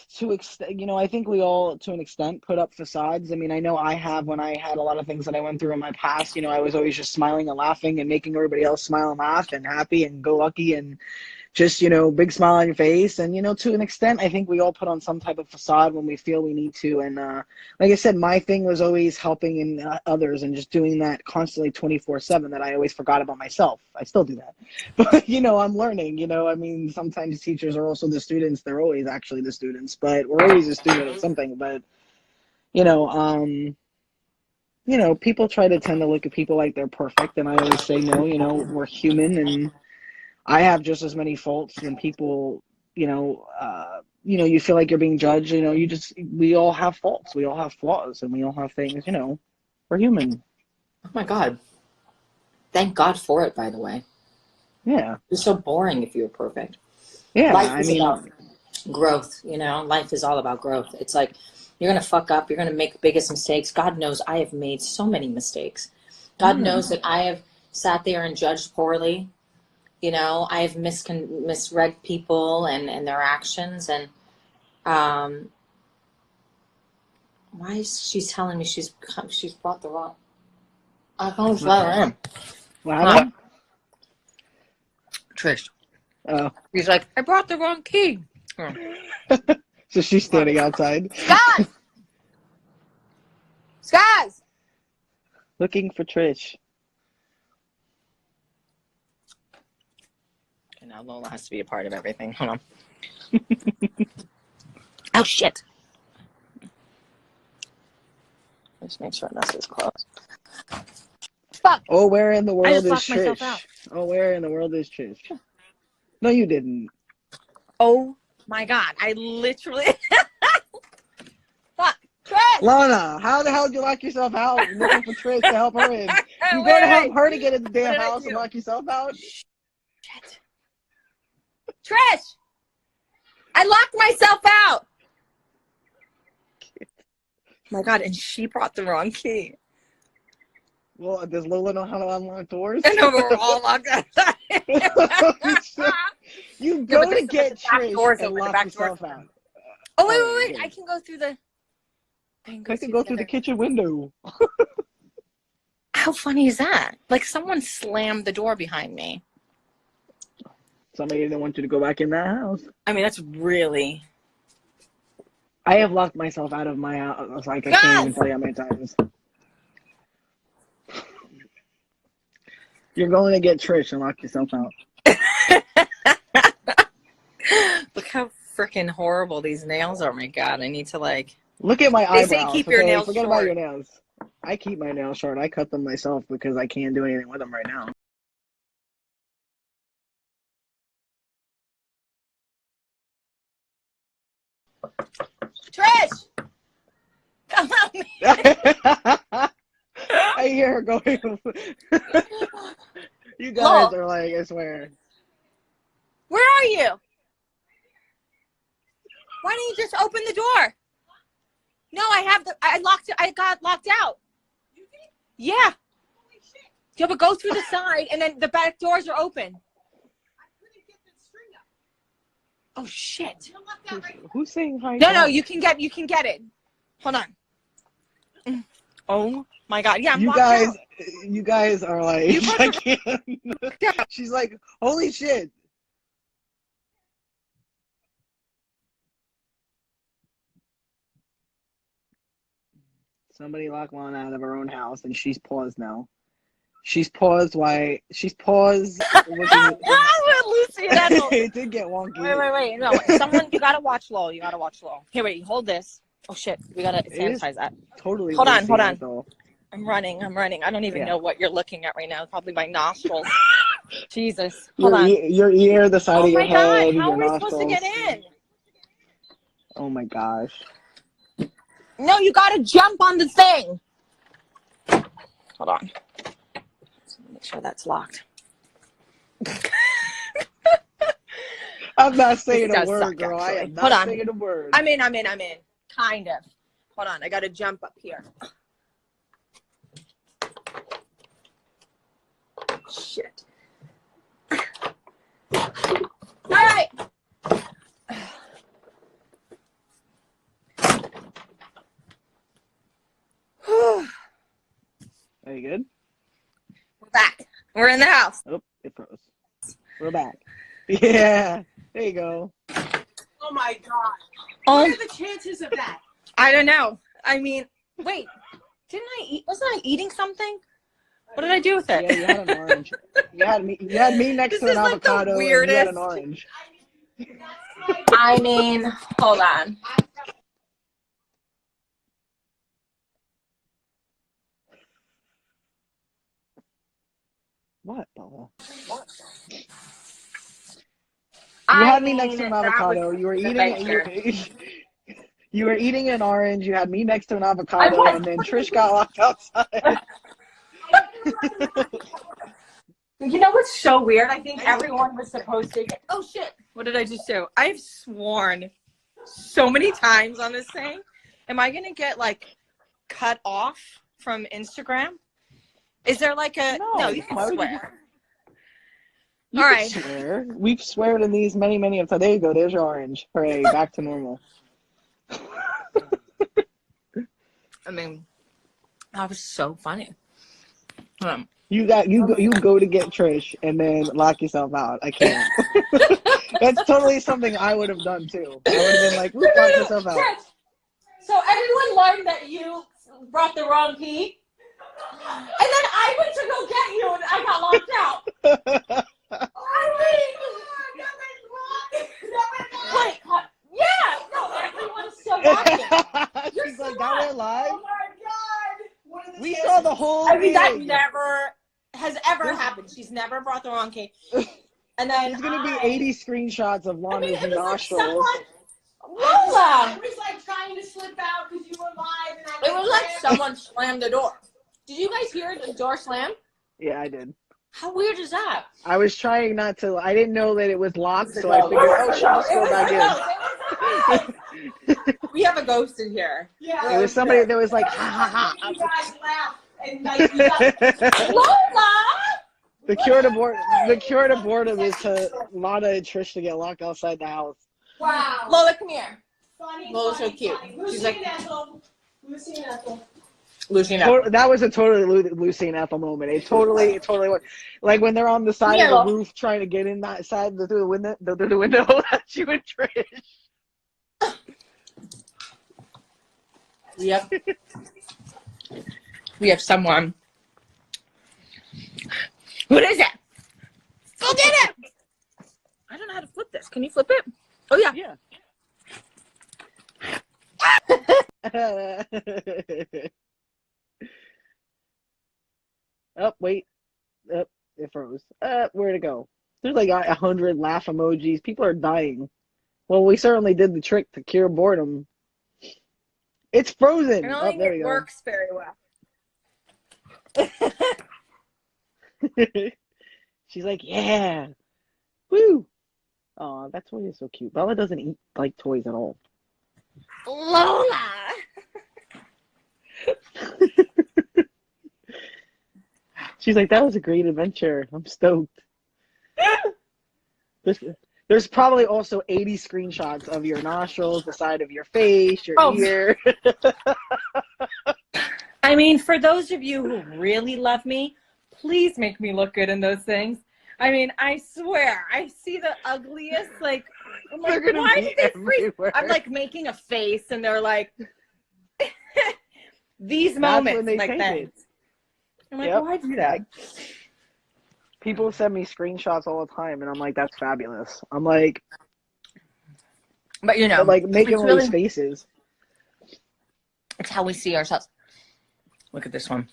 Speaker 4: I think we all, to an extent, put up facades. I mean, I know I have, when I had a lot of things that I went through in my past, you know, I was always just smiling and laughing and making everybody else smile and laugh and happy and go lucky and just, you know, big smile on your face. And, you know, to an extent, I think we all put on some type of facade when we feel we need to. And like I said, my thing was always helping in others and just doing that constantly 24/7, that I always forgot about myself. I still do that. But, you know, I'm learning, you know, I mean, sometimes teachers are also the students. They're always actually the students, but we're always a student at something. But, you know, people try to tend to look at people like they're perfect. And I always say, no, you know, we're human, and I have just as many faults. When people, you know, you feel like you're being judged, you know, we all have faults. We all have flaws, and we all have things, you know, we're human.
Speaker 2: Oh my God. Thank God for it, by the way.
Speaker 4: Yeah.
Speaker 2: It's so boring if you were perfect.
Speaker 4: Yeah.
Speaker 2: Life is about growth, you know, life is all about growth. It's like, you're going to fuck up. You're going to make the biggest mistakes. God knows I have made so many mistakes. God knows that I have sat there and judged poorly. You know, I've misread people and their actions. And why is she telling me she's brought the wrong? I can't just let her in.
Speaker 4: What happened?
Speaker 2: Trish.
Speaker 4: Oh.
Speaker 2: He's like, I brought the wrong key. Oh.
Speaker 4: So she's standing outside.
Speaker 2: Guys!
Speaker 4: Looking for Trish.
Speaker 2: And now Lola has to be a part of everything. Hold on. Oh, shit. Just make sure this is closed. Fuck!
Speaker 4: Oh, where in the world is
Speaker 2: locked myself
Speaker 4: Trish?
Speaker 2: out.
Speaker 4: Oh, where in the world is Trish? No, you didn't.
Speaker 2: Oh my God. I literally. Fuck. Trish!
Speaker 4: Lana, how the hell did you lock yourself out looking for Trish to help her in? You go to help her to get in the damn house and lock yourself out?
Speaker 2: Shit. Trish! I locked myself out! Oh my God, and she brought the wrong key.
Speaker 4: Well, does Lola know how to unlock doors?
Speaker 2: I know, but we're all locked outside.
Speaker 4: You go to get
Speaker 2: the back
Speaker 4: Trish
Speaker 2: door's
Speaker 4: and
Speaker 2: open, the
Speaker 4: lock
Speaker 2: back
Speaker 4: yourself
Speaker 2: door's
Speaker 4: out.
Speaker 2: Oh, wait. I can go through the...
Speaker 4: I can go through the kitchen window.
Speaker 2: How funny is that? Like, someone slammed the door behind me.
Speaker 4: Somebody didn't want you to go back in that house.
Speaker 2: I mean, that's really...
Speaker 4: I have locked myself out of my house. Like, I can't even tell you how many times. You're going to get Trish and lock yourself out.
Speaker 2: Look how freaking horrible these nails are. Oh my God, I need to like...
Speaker 4: Look at my eyebrows.
Speaker 2: They say keep your nails
Speaker 4: Forget
Speaker 2: short.
Speaker 4: about your nails. I keep my nails short. I cut them myself because I can't do anything with them right now.
Speaker 2: Trish! Come on, me.
Speaker 4: I hear her going. You guys are like, I swear.
Speaker 2: Where are you? Why don't you just open the door? No, I locked it. I got locked out. Yeah. Yeah, but go through the side and then the back doors are open. Oh shit.
Speaker 4: Who's saying hi?
Speaker 2: No, you can get it. Hold on. Oh my God. Yeah, I'm locked out.
Speaker 4: You guys are like, I can't. She's like, holy shit. Somebody locked Lana out of her own house, and she's paused now. She's paused. Why? She's paused.
Speaker 2: Lucy,
Speaker 4: It did get wonky.
Speaker 2: Wait. No, someone, you gotta watch low. Here, wait, hold this. Oh shit, we gotta sanitize that.
Speaker 4: Totally.
Speaker 2: Hold on.
Speaker 4: Though.
Speaker 2: I'm running. I don't even know what you're looking at right now. Probably my nostrils. Jesus. Hold on.
Speaker 4: Your ear, the side of your head,
Speaker 2: God, how
Speaker 4: your
Speaker 2: are we
Speaker 4: nostrils.
Speaker 2: supposed to get in?
Speaker 4: Oh my gosh.
Speaker 2: No, you gotta jump on the thing. Hold on. Make sure that's locked.
Speaker 4: I'm not saying a word,
Speaker 2: suck,
Speaker 4: girl.
Speaker 2: actually.
Speaker 4: I am not saying a word.
Speaker 2: I'm in. Kind of. Hold on. I gotta jump up here. Shit. All right.
Speaker 4: Are you good?
Speaker 2: We're back. We're in the house.
Speaker 4: Oh, it froze. We're back. Yeah. There you go.
Speaker 3: Oh my God.
Speaker 2: Oh,
Speaker 3: What are the chances of that?
Speaker 2: I don't know. I mean, wait. Didn't I eat? Wasn't I eating something? What did I do with it?
Speaker 4: Yeah, you had an orange. You had me next to an avocado, and you had an orange.
Speaker 2: I mean, hold on.
Speaker 4: What, Bella? You had me next to an avocado. You were eating an orange. You had me next to an avocado, and then Trish got locked outside.
Speaker 2: You know what's so weird? I think everyone was supposed to get... Oh, shit. What did I just do? I've sworn so many times on this thing. Am I going to get, like, cut off from Instagram? Is there, like, a... No, you can swear.
Speaker 4: You
Speaker 2: All
Speaker 4: can
Speaker 2: right.
Speaker 4: swear. We've sweared in these many of times. There you go. There's your orange. Hooray. Back to normal.
Speaker 2: I mean, that was so funny.
Speaker 4: You go to get Trish and then lock yourself out. I can't. That's totally something I would have done too. I would have been like, lock yourself out.
Speaker 2: Trish, so everyone learned that you brought the wrong key, and then I went to go get you, and I got locked out. Wait, yeah, no, everyone's still watching.
Speaker 4: She's like, that went live?
Speaker 3: Oh my God.
Speaker 4: We saw the whole
Speaker 2: I mean, that
Speaker 4: thing.
Speaker 2: never has ever happened. She's never brought the wrong key. And then
Speaker 4: There's gonna be 80 screenshots of Lana's
Speaker 3: it was like
Speaker 4: nostrils.
Speaker 3: someone.
Speaker 2: Lola!
Speaker 3: I was like trying to slip out because you were live, and
Speaker 2: It was like someone slammed the door. Did you guys hear the door slam?
Speaker 4: Yeah, I did.
Speaker 2: How weird is that?
Speaker 4: I was trying not to. I didn't know that it was locked, so I figured, oh, she'll just go back in.
Speaker 2: We have a ghost in here.
Speaker 3: Yeah.
Speaker 4: It was somebody that was like, ha ha ha.
Speaker 3: You guys laugh and like you guys,
Speaker 2: Lola!
Speaker 4: The cure to boredom is to Lana and Trish to get locked outside the house.
Speaker 3: wow.
Speaker 2: Lola, come here.
Speaker 3: Funny,
Speaker 2: Lola's so
Speaker 3: funny,
Speaker 2: cute.
Speaker 3: funny.
Speaker 2: She's
Speaker 3: Lucy
Speaker 2: like-
Speaker 3: and Ethel. Lucy and Ethel.
Speaker 2: Lucy,
Speaker 4: That was a totally Lucy and Ethel moment. It totally was. Like when they're on the side of the roof trying to get in that side through the window. That's you and Trish.
Speaker 2: We have someone. What is it? Go get it! I don't know how to flip this. Can you flip it? Oh, yeah.
Speaker 4: Yeah. Oh, wait. Oh, it froze. Where'd it go? There's like 100 laugh emojis. People are dying. Well, we certainly did the trick to cure boredom. It's frozen.
Speaker 2: I don't
Speaker 4: Oh,
Speaker 2: think
Speaker 4: there
Speaker 2: it
Speaker 4: you go.
Speaker 2: works very well.
Speaker 4: She's like, yeah. Woo. Oh, that toy is so cute. Bella doesn't eat like toys at all.
Speaker 2: Lola!
Speaker 4: She's like, that was a great adventure. I'm stoked. There's probably also 80 screenshots of your nostrils, the side of your face, your ear.
Speaker 2: I mean, for those of you who really love me, please make me look good in those things. I mean, I swear, I see the ugliest, like, I'm like, why did they freeze?
Speaker 4: Everywhere.
Speaker 2: I'm like making a face, and they're like, these
Speaker 4: That's
Speaker 2: moments,
Speaker 4: when they
Speaker 2: like
Speaker 4: take
Speaker 2: that.
Speaker 4: it.
Speaker 2: I'm like,
Speaker 4: Yep.
Speaker 2: why do that?
Speaker 4: People send me screenshots all the time, and I'm like, that's fabulous. I'm like,
Speaker 2: But you know,
Speaker 4: like making
Speaker 2: it's
Speaker 4: all
Speaker 2: really,
Speaker 4: these faces.
Speaker 2: it's how we see ourselves. Look at this one.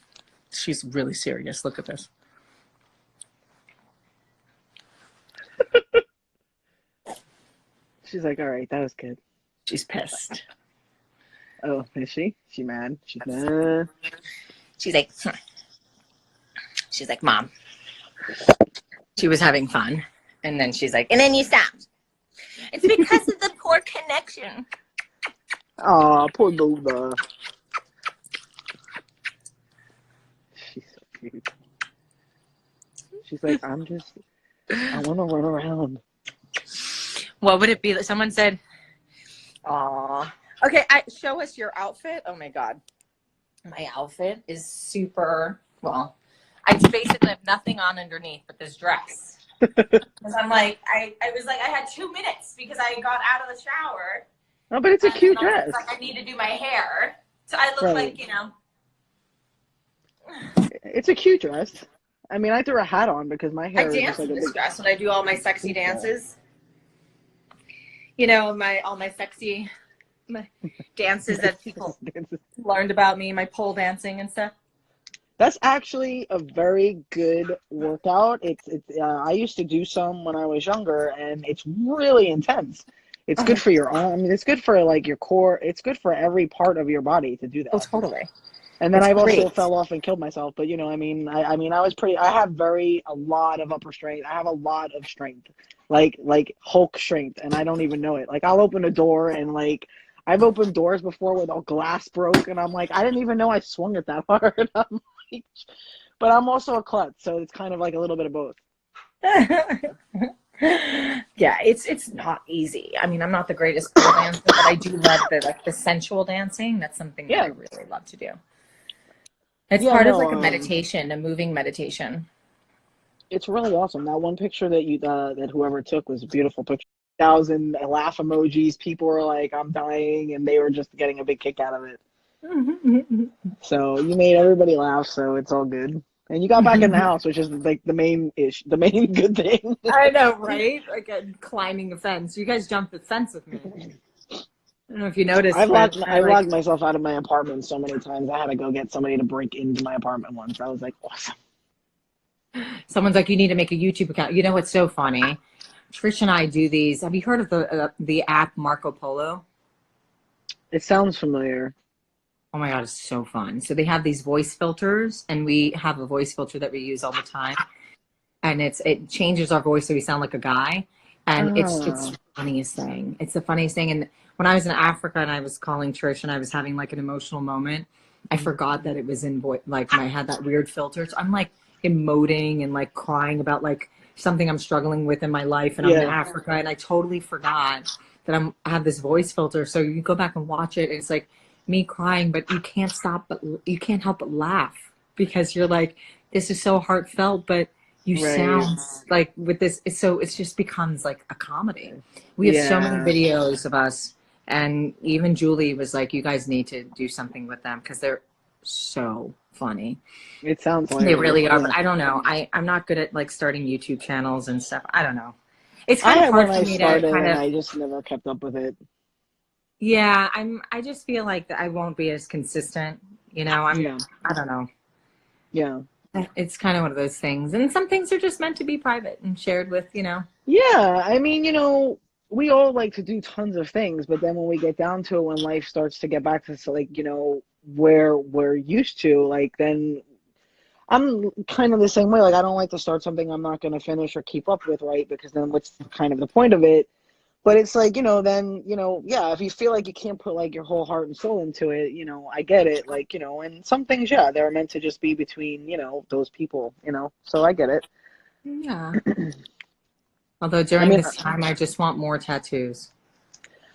Speaker 2: She's really serious. Look at this.
Speaker 4: She's like, all right, that was good.
Speaker 2: She's pissed.
Speaker 4: Oh, is she? She mad? She's mad.
Speaker 2: She's like, Mom. She was having fun. And then she's like, and then you stopped. It's because of the poor connection.
Speaker 4: Aw, poor Lola. She's so cute. She's like, I want to run around.
Speaker 2: What would it be? Someone said, aw. Okay, show us your outfit. Oh my God. My outfit is super, well, I basically have nothing on underneath but this dress. Because I'm like, I was like, I had 2 minutes because I got out of the shower.
Speaker 4: Oh, but it's a cute
Speaker 2: I was
Speaker 4: dress.
Speaker 2: like, I need to do my hair. So I look
Speaker 4: Right.
Speaker 2: like, you know.
Speaker 4: It's a cute dress. I mean, I threw a hat on because my hair
Speaker 2: I
Speaker 4: is
Speaker 2: dance
Speaker 4: just like
Speaker 2: in
Speaker 4: a
Speaker 2: this
Speaker 4: big...
Speaker 2: dress when I do all my sexy dances. You know, all my sexy dances that people learned about me, my pole dancing and stuff.
Speaker 4: That's actually a very good workout. I used to do some when I was younger, and it's really intense. It's good for your arm. I mean, it's good for like your core. It's good for every part of your body to do that.
Speaker 2: Oh, totally.
Speaker 4: And then
Speaker 2: It's
Speaker 4: I've also
Speaker 2: great.
Speaker 4: fell off and killed myself. But you know, I mean, I have a lot of upper strength. I have a lot of strength, like Hulk strength, and I don't even know it. Like I'll open a door and like I've opened doors before where the glass broke, and I'm like, I didn't even know I swung it that hard. I'm like, but I'm also a klutz, so it's kind of like a little bit of both.
Speaker 2: Yeah, it's not easy. I mean, I'm not the greatest pole dancer, but I do love the sensual dancing. That's something that I really love to do. It's part of like a meditation, a moving meditation.
Speaker 4: It's really awesome. That one picture that whoever took was a beautiful picture. 1,000 laugh emojis. People were like, I'm dying, and they were just getting a big kick out of it. So you made everybody laugh, so it's all good. And you got back in the house, which is like the main good thing.
Speaker 2: I know, right? Like climbing a fence. You guys jumped the fence with me. I don't know if you noticed.
Speaker 4: I locked myself out of my apartment so many times. I had to go get somebody to break into my apartment once. I was like, awesome.
Speaker 2: Someone's like, you need to make a YouTube account. You know what's so funny? Trish and I do these. Have you heard of the app Marco Polo?
Speaker 4: It sounds familiar.
Speaker 2: Oh my God, it's so fun. So they have these voice filters, and we have a voice filter that we use all the time. And it changes our voice so we sound like a guy. And it's the funniest thing. It's the funniest thing. And when I was in Africa and I was calling Trish and I was having like an emotional moment, I forgot that it was in voice. Like I had that weird filter. So I'm like emoting and like crying about like something I'm struggling with in my life. And I'm in Africa, and I totally forgot that I have this voice filter. So you go back and watch it, and it's like me crying, but you can't help but laugh, because you're like, this is so heartfelt, but you sound like with this, it just becomes like a comedy. We have so many videos of us, and even Julie was like, you guys need to do something with them because they're so funny.
Speaker 4: It sounds like
Speaker 2: they really are, but I don't know. I'm not good at like starting YouTube channels and stuff. I don't know. It's kind of hard for me to kind of.
Speaker 4: I just never kept up with it.
Speaker 2: Yeah, I just feel like that I won't be as consistent. You know, I don't know.
Speaker 4: Yeah.
Speaker 2: It's kind of one of those things. And some things are just meant to be private and shared with,
Speaker 4: Yeah, I mean, we all like to do tons of things, but then when we get down to it, when life starts to get back to like, where we're used to, like, then I'm kind of the same way. Like, I don't like to start something I'm not going to finish or keep up with, right? Because then what's kind of the point of it? But it's like, then, if you feel like you can't put like your whole heart and soul into it, I get it. Like, and some things, they're meant to just be between, those people, so I get it.
Speaker 2: Yeah. Although during this time, I just want more tattoos.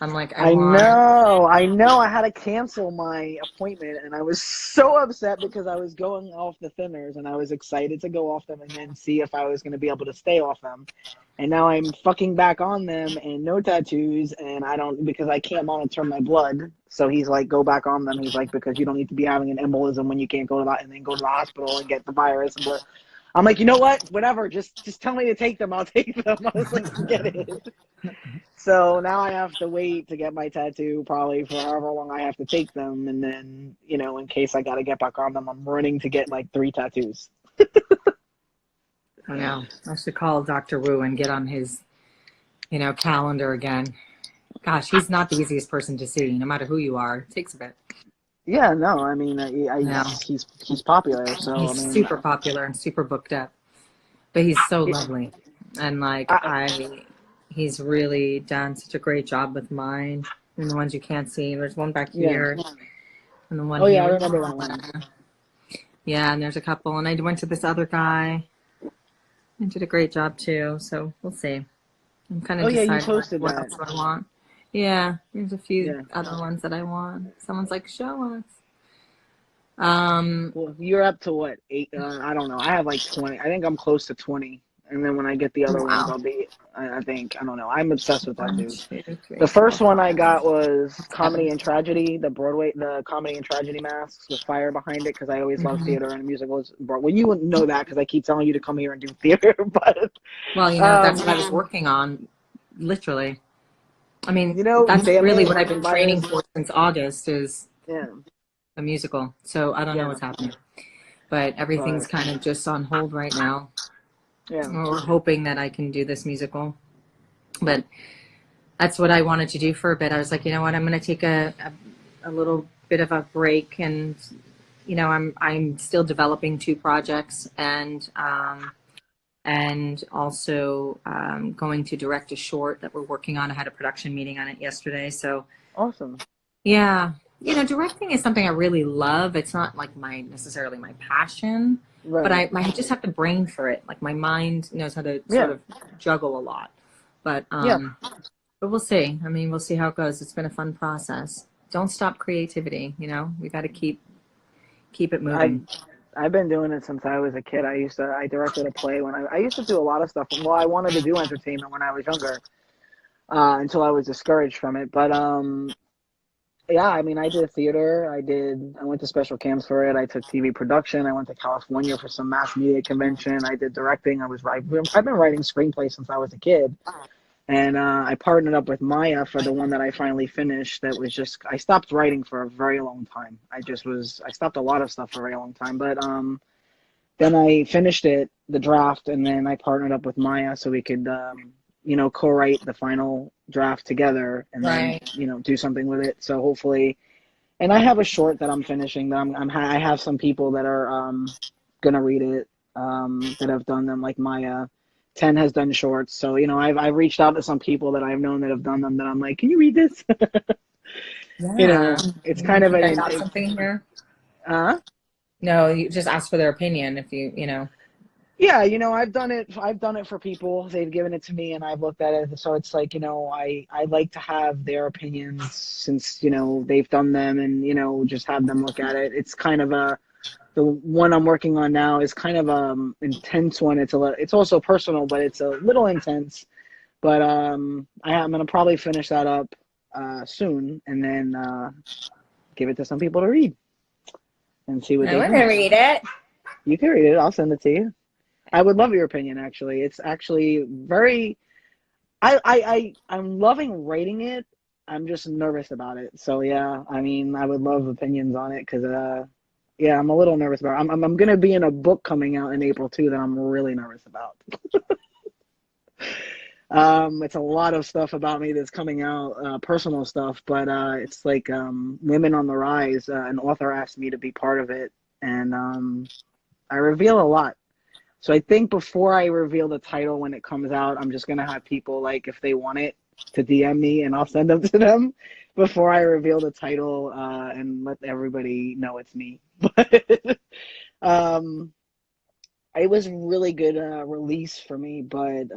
Speaker 2: I'm like, I
Speaker 4: know. I had to cancel my appointment, and I was so upset because I was going off the thinners, and I was excited to go off them and then see if I was going to be able to stay off them. And now I'm fucking back on them and no tattoos, and because I can't monitor my blood. So he's like, go back on them. He's like, because you don't need to be having an embolism when you can't go to the hospital and get the virus. And I'm like, you know what? Whatever. Just tell me to take them. I'll take them. I was like, forget it. So now I have to wait to get my tattoo probably for however long I have to take them. And then, in case I got to get back on them, I'm running to get like 3 tattoos.
Speaker 2: I know. I should call Dr. Wu and get on his, calendar again. Gosh, he's not the easiest person to see, no matter who you are. It takes a bit.
Speaker 4: Yeah, no, I mean, he's popular, so
Speaker 2: he's super popular and super booked up, but he's so lovely, and like he's really done such a great job with mine and the ones you can't see. There's one back here, and the one here.
Speaker 4: I remember that one.
Speaker 2: Yeah, and there's a couple, and I went to this other guy and did a great job too. So we'll see. I'm kind of deciding
Speaker 4: you posted
Speaker 2: what
Speaker 4: that.
Speaker 2: else I want. Yeah, there's a few other ones that I want. Someone's like, show us.
Speaker 4: Well, you're up to what, 8? I don't know. I have like 20. I think I'm close to 20. And then when I get the other ones, I'll be, I think, I don't know. I'm obsessed with that dude. The first one I got was Comedy and Tragedy, the Comedy and Tragedy masks with fire behind it, because I always love theater and musicals. Well, you wouldn't know that because I keep telling you to come here and do theater. But
Speaker 2: well, that's what I was working on, literally. I mean, that's really what I've been training for since August is a musical. So I don't know what's happening. But everything's kind of just on hold right now. Yeah. We're hoping that I can do this musical. But that's what I wanted to do for a bit. I was like, you know what, I'm going to take a little bit of a break. And, I'm still developing 2 projects and also going to direct a short that we're working on. I had a production meeting on it yesterday. So
Speaker 4: awesome.
Speaker 2: Yeah. Directing is something I really love. It's not like necessarily my passion, but I just have the brain for it. Like my mind knows how to sort of juggle a lot. But we'll see. I mean, we'll see how it goes. It's been a fun process. Don't stop creativity. We got to keep it moving.
Speaker 4: I've been doing it since I was a kid. I directed a play when I used to do a lot of stuff. Well, I wanted to do entertainment when I was younger, until I was discouraged from it. But I mean, I did theater. I went to special camps for it. I took TV production. I went to California for some mass media convention. I did directing. I've been writing screenplays since I was a kid. And I partnered up with Maya for the one that I finally finished. That was I stopped writing for a very long time. I stopped a lot of stuff for a very long time. But then I finished the draft, and then I partnered up with Maya so we could, co-write the final draft together, and then,
Speaker 2: Right.
Speaker 4: do something with it. So hopefully, and I have a short that I'm finishing that I have some people that are gonna read it, that have done them, like Maya. 10 has done shorts, so I've reached out to some people that I've known that have done them. That I'm like, can you read this?
Speaker 2: Yeah.
Speaker 4: It's
Speaker 2: You
Speaker 4: kind of
Speaker 2: think I got something here?
Speaker 4: uh
Speaker 2: No, you just ask for their opinion if
Speaker 4: yeah, I've done it. I've done it for people. They've given it to me, and I've looked at it. So it's like, I like to have their opinions since they've done them, and just have them look at it. It's kind of the one I'm working on now is kind of intense one. It's also personal, but it's a little intense. But I'm gonna probably finish that up soon, and then give it to some people to read and see what
Speaker 2: I
Speaker 4: they
Speaker 2: want
Speaker 4: think.
Speaker 2: to read it.
Speaker 4: You can read it. I'll send it to you. I would love your opinion. Actually, it's actually very. I'm loving writing it. I'm just nervous about it. So yeah, I mean, I would love opinions on it because yeah, I'm a little nervous about it. I'm gonna be in a book coming out in April too that I'm really nervous about. It's a lot of stuff about me that's coming out, personal stuff, but it's like Women on the Rise. An author asked me to be part of it, and I reveal a lot. So I think before I reveal the title when it comes out, I'm just gonna have people, like, if they want it, to DM me, and I'll send them to them before I reveal the title, and let everybody know it's me. But it was a really good release for me, but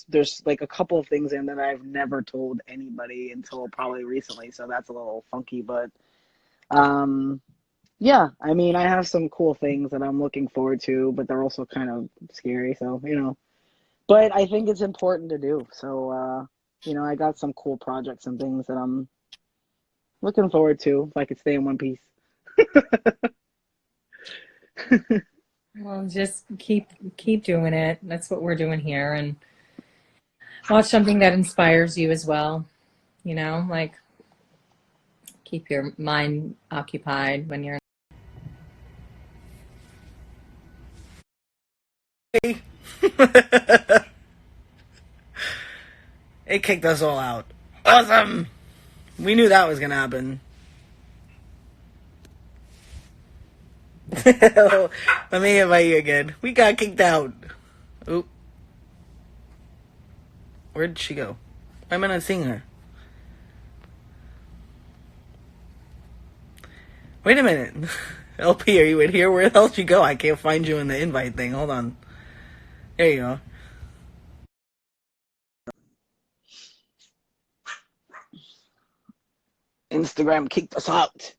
Speaker 4: there's like a couple of things in that I've never told anybody until probably recently, so that's a little funky. But yeah, I mean, I have some cool things that I'm looking forward to, but they're also kind of scary. So but I think it's important to do. So I got some cool projects and things that I'm looking forward to. If I could stay in one piece.
Speaker 2: Well, just keep doing it. That's what we're doing here, and watch something that inspires you as well. Like keep your mind occupied when you're.
Speaker 1: It kicked us all out. Awesome! We knew that was gonna happen. Let me invite you again. We got kicked out. Oop. Where did she go? Why am I not seeing her? Wait a minute. LP, are you in here? Where the hell did you go? I can't find you in the invite thing. Hold on. There you go.
Speaker 4: Instagram kicked us out.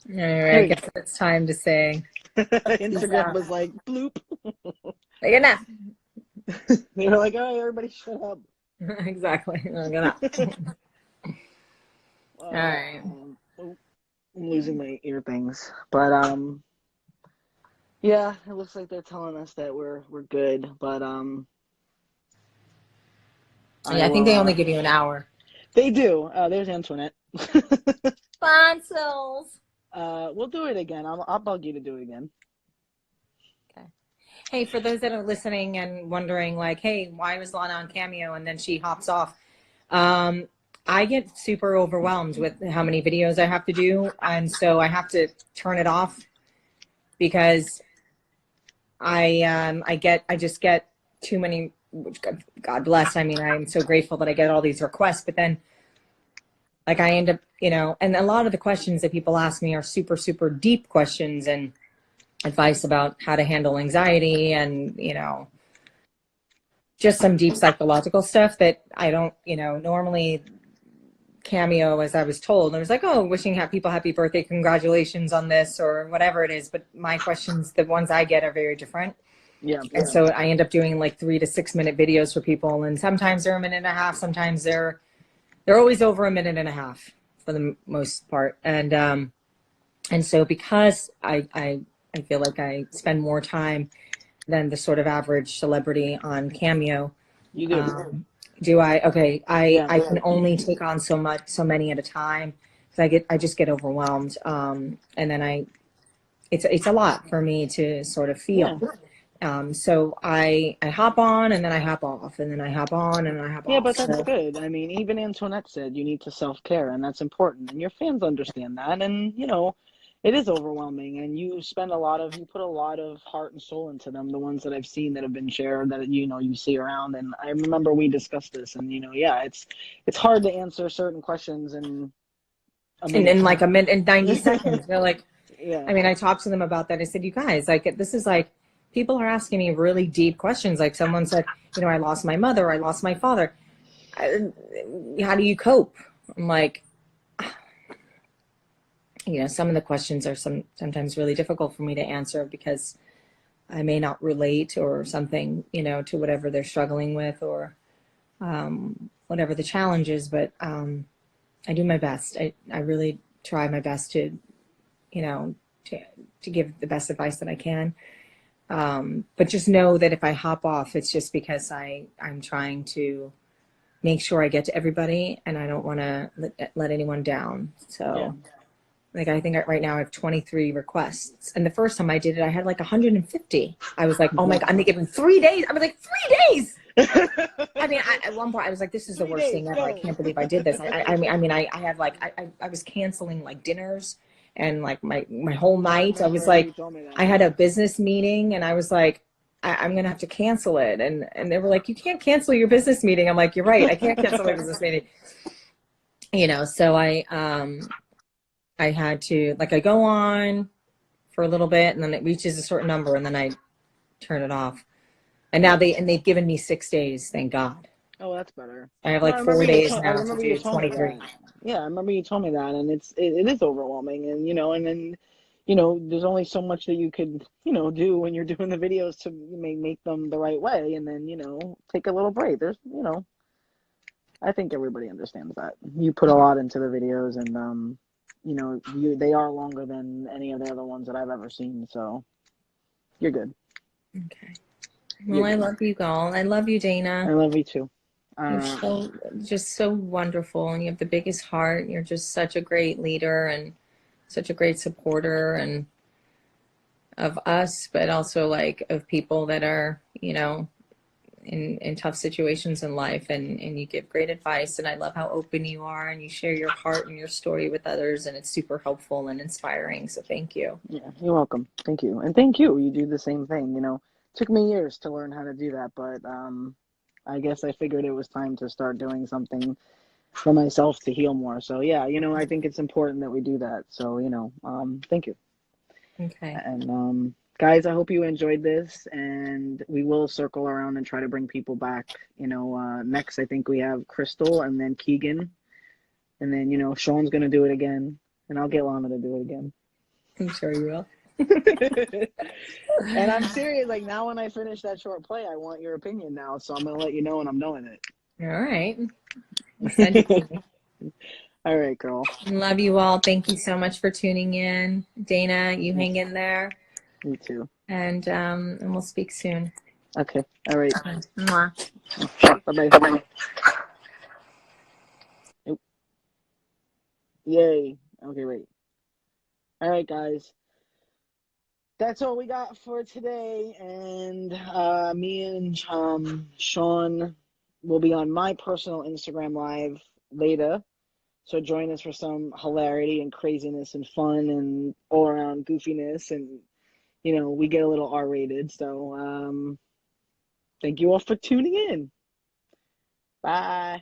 Speaker 2: All right, I guess it's time to say.
Speaker 4: Instagram was like, bloop.
Speaker 2: Like enough.
Speaker 4: They were like, all right, everybody shut up.
Speaker 2: Exactly. Like enough. All right.
Speaker 4: I'm losing my ear things. But yeah, it looks like they're telling us that we're good. But
Speaker 2: Yeah, I think they only give you an hour.
Speaker 4: They do. There's Antoinette.
Speaker 2: Sponsors.
Speaker 4: We'll do it again. I'll bug you to do it again.
Speaker 2: Okay. Hey, for those that are listening and wondering, like, hey, why was Lana on Cameo and then she hops off? I get super overwhelmed with how many videos I have to do, and so I have to turn it off because I just get too many. God bless. I mean, I'm so grateful that I get all these requests, but then like I end up, and a lot of the questions that people ask me are super, super deep questions and advice about how to handle anxiety and, just some deep psychological stuff that I don't, normally Cameo, as I was told, I was like, oh, wishing people happy birthday, congratulations on this or whatever it is. But my questions, the ones I get are very different.
Speaker 4: Yeah.
Speaker 2: And so I end up doing like 3 to 6 minute videos for people. And sometimes they're a minute and a half. Sometimes they're always over a minute and a half for the most part. And so because I feel like I spend more time than the sort of average celebrity on Cameo.
Speaker 4: You do.
Speaker 2: Do I? Okay.
Speaker 4: Yeah.
Speaker 2: I can only take on so many at a time because I just get overwhelmed. And then it's a lot for me to sort of
Speaker 4: Yeah.
Speaker 2: feel. So I hop on and then I hop off and then I hop on and I hop
Speaker 4: Yeah,
Speaker 2: off.
Speaker 4: but that's
Speaker 2: So
Speaker 4: good. I mean, even Antoinette said you need to self-care, and that's important. And your fans understand that. And, you know, it is overwhelming. And you put a lot of heart and soul into them, the ones that I've seen that have been shared that, you know, you see around. And I remember we discussed this. And, you know, yeah, it's hard to answer certain questions in a
Speaker 2: and
Speaker 4: minute.
Speaker 2: in like a minute and 90 seconds, they're like,
Speaker 4: Yeah.
Speaker 2: I mean, I talked to them about that. I said, you guys, like, this is like, people are asking me really deep questions. Like someone said, you know, I lost my mother, I lost my father. How do you cope? I'm like, you know, some of the questions are sometimes really difficult for me to answer because I may not relate or something, you know, to whatever they're struggling with or whatever the challenge is. But I do my best. I really try my best to, you know, to give the best advice that I can. But just know that if I hop off, it's just because I'm trying to make sure I get to everybody and I don't want to let anyone down. So.
Speaker 4: Yeah.
Speaker 2: Like, I think right now I have 23 requests. And the first time I did it, I had like 150. I was like, oh my God, and they gave me 3 days. I was like, 3 days. I mean, at one point I was like, this is the worst thing ever. I can't believe I did this. I had like, I was canceling like dinners and like my whole night. I was like, I had a business meeting and I was like, I'm going to have to cancel it. And they were like, you can't cancel your business meeting. I'm like, you're right. I can't cancel my business meeting. You know, so I had to, like, I go on for a little bit and then it reaches a certain number and then I turn it off. And now they've given me 6 days, thank God.
Speaker 4: Oh, that's better.
Speaker 2: I have
Speaker 4: No,
Speaker 2: like 4 days now to
Speaker 4: remember you
Speaker 2: do
Speaker 4: told me
Speaker 2: 23.
Speaker 4: that. Yeah, I remember you told me that, and it is overwhelming, and you know, and then you know, there's only so much that you could, you know, do when you're doing the videos to make them the right way, and then, you know, take a little break. There's, you know, I think everybody understands that. You put a lot into the videos, and you know, they are longer than any of the other ones that I've ever seen, so you're good.
Speaker 2: Okay. Well, I love you all. I love you,
Speaker 4: I
Speaker 2: Dana.
Speaker 4: love you too.
Speaker 2: You're just so wonderful and you have the biggest heart. You're just such a great leader and such a great supporter and of us, but also like of people that are, you know, in tough situations in life and you give great advice and I love how open you are and you share your heart and your story with others and it's super helpful and inspiring. So thank you.
Speaker 4: Yeah, you're welcome. Thank you. And thank you. You do the same thing, you know. Took me years to learn how to do that, but I guess I figured it was time to start doing something for myself to heal more. So yeah, you know, I think it's important that we do that. So, you know, thank you.
Speaker 2: Okay.
Speaker 4: And guys, I hope you enjoyed this, and we will circle around and try to bring people back. You know, next I think we have Crystal and then Keegan, and then, you know, Sean's gonna do it again, and I'll get Lana to do it again.
Speaker 2: I'm sure you will.
Speaker 4: And I'm serious, like now when I finish that short play, I want your opinion now, so I'm gonna let you know when I'm doing it.
Speaker 2: All right. Send it to me.
Speaker 4: All right, girl.
Speaker 2: Love you all. Thank you so much for tuning in. Dana, you hang in there.
Speaker 4: Me too.
Speaker 2: And we'll speak soon.
Speaker 4: Okay. All right.
Speaker 2: Mwah.
Speaker 4: Bye-bye. Yay. Okay, wait. All right, guys. That's all we got for today. And me and Sean will be on my personal Instagram live later. So join us for some hilarity and craziness and fun and all around goofiness. And, you know, we get a little R-rated. So thank you all for tuning in. Bye.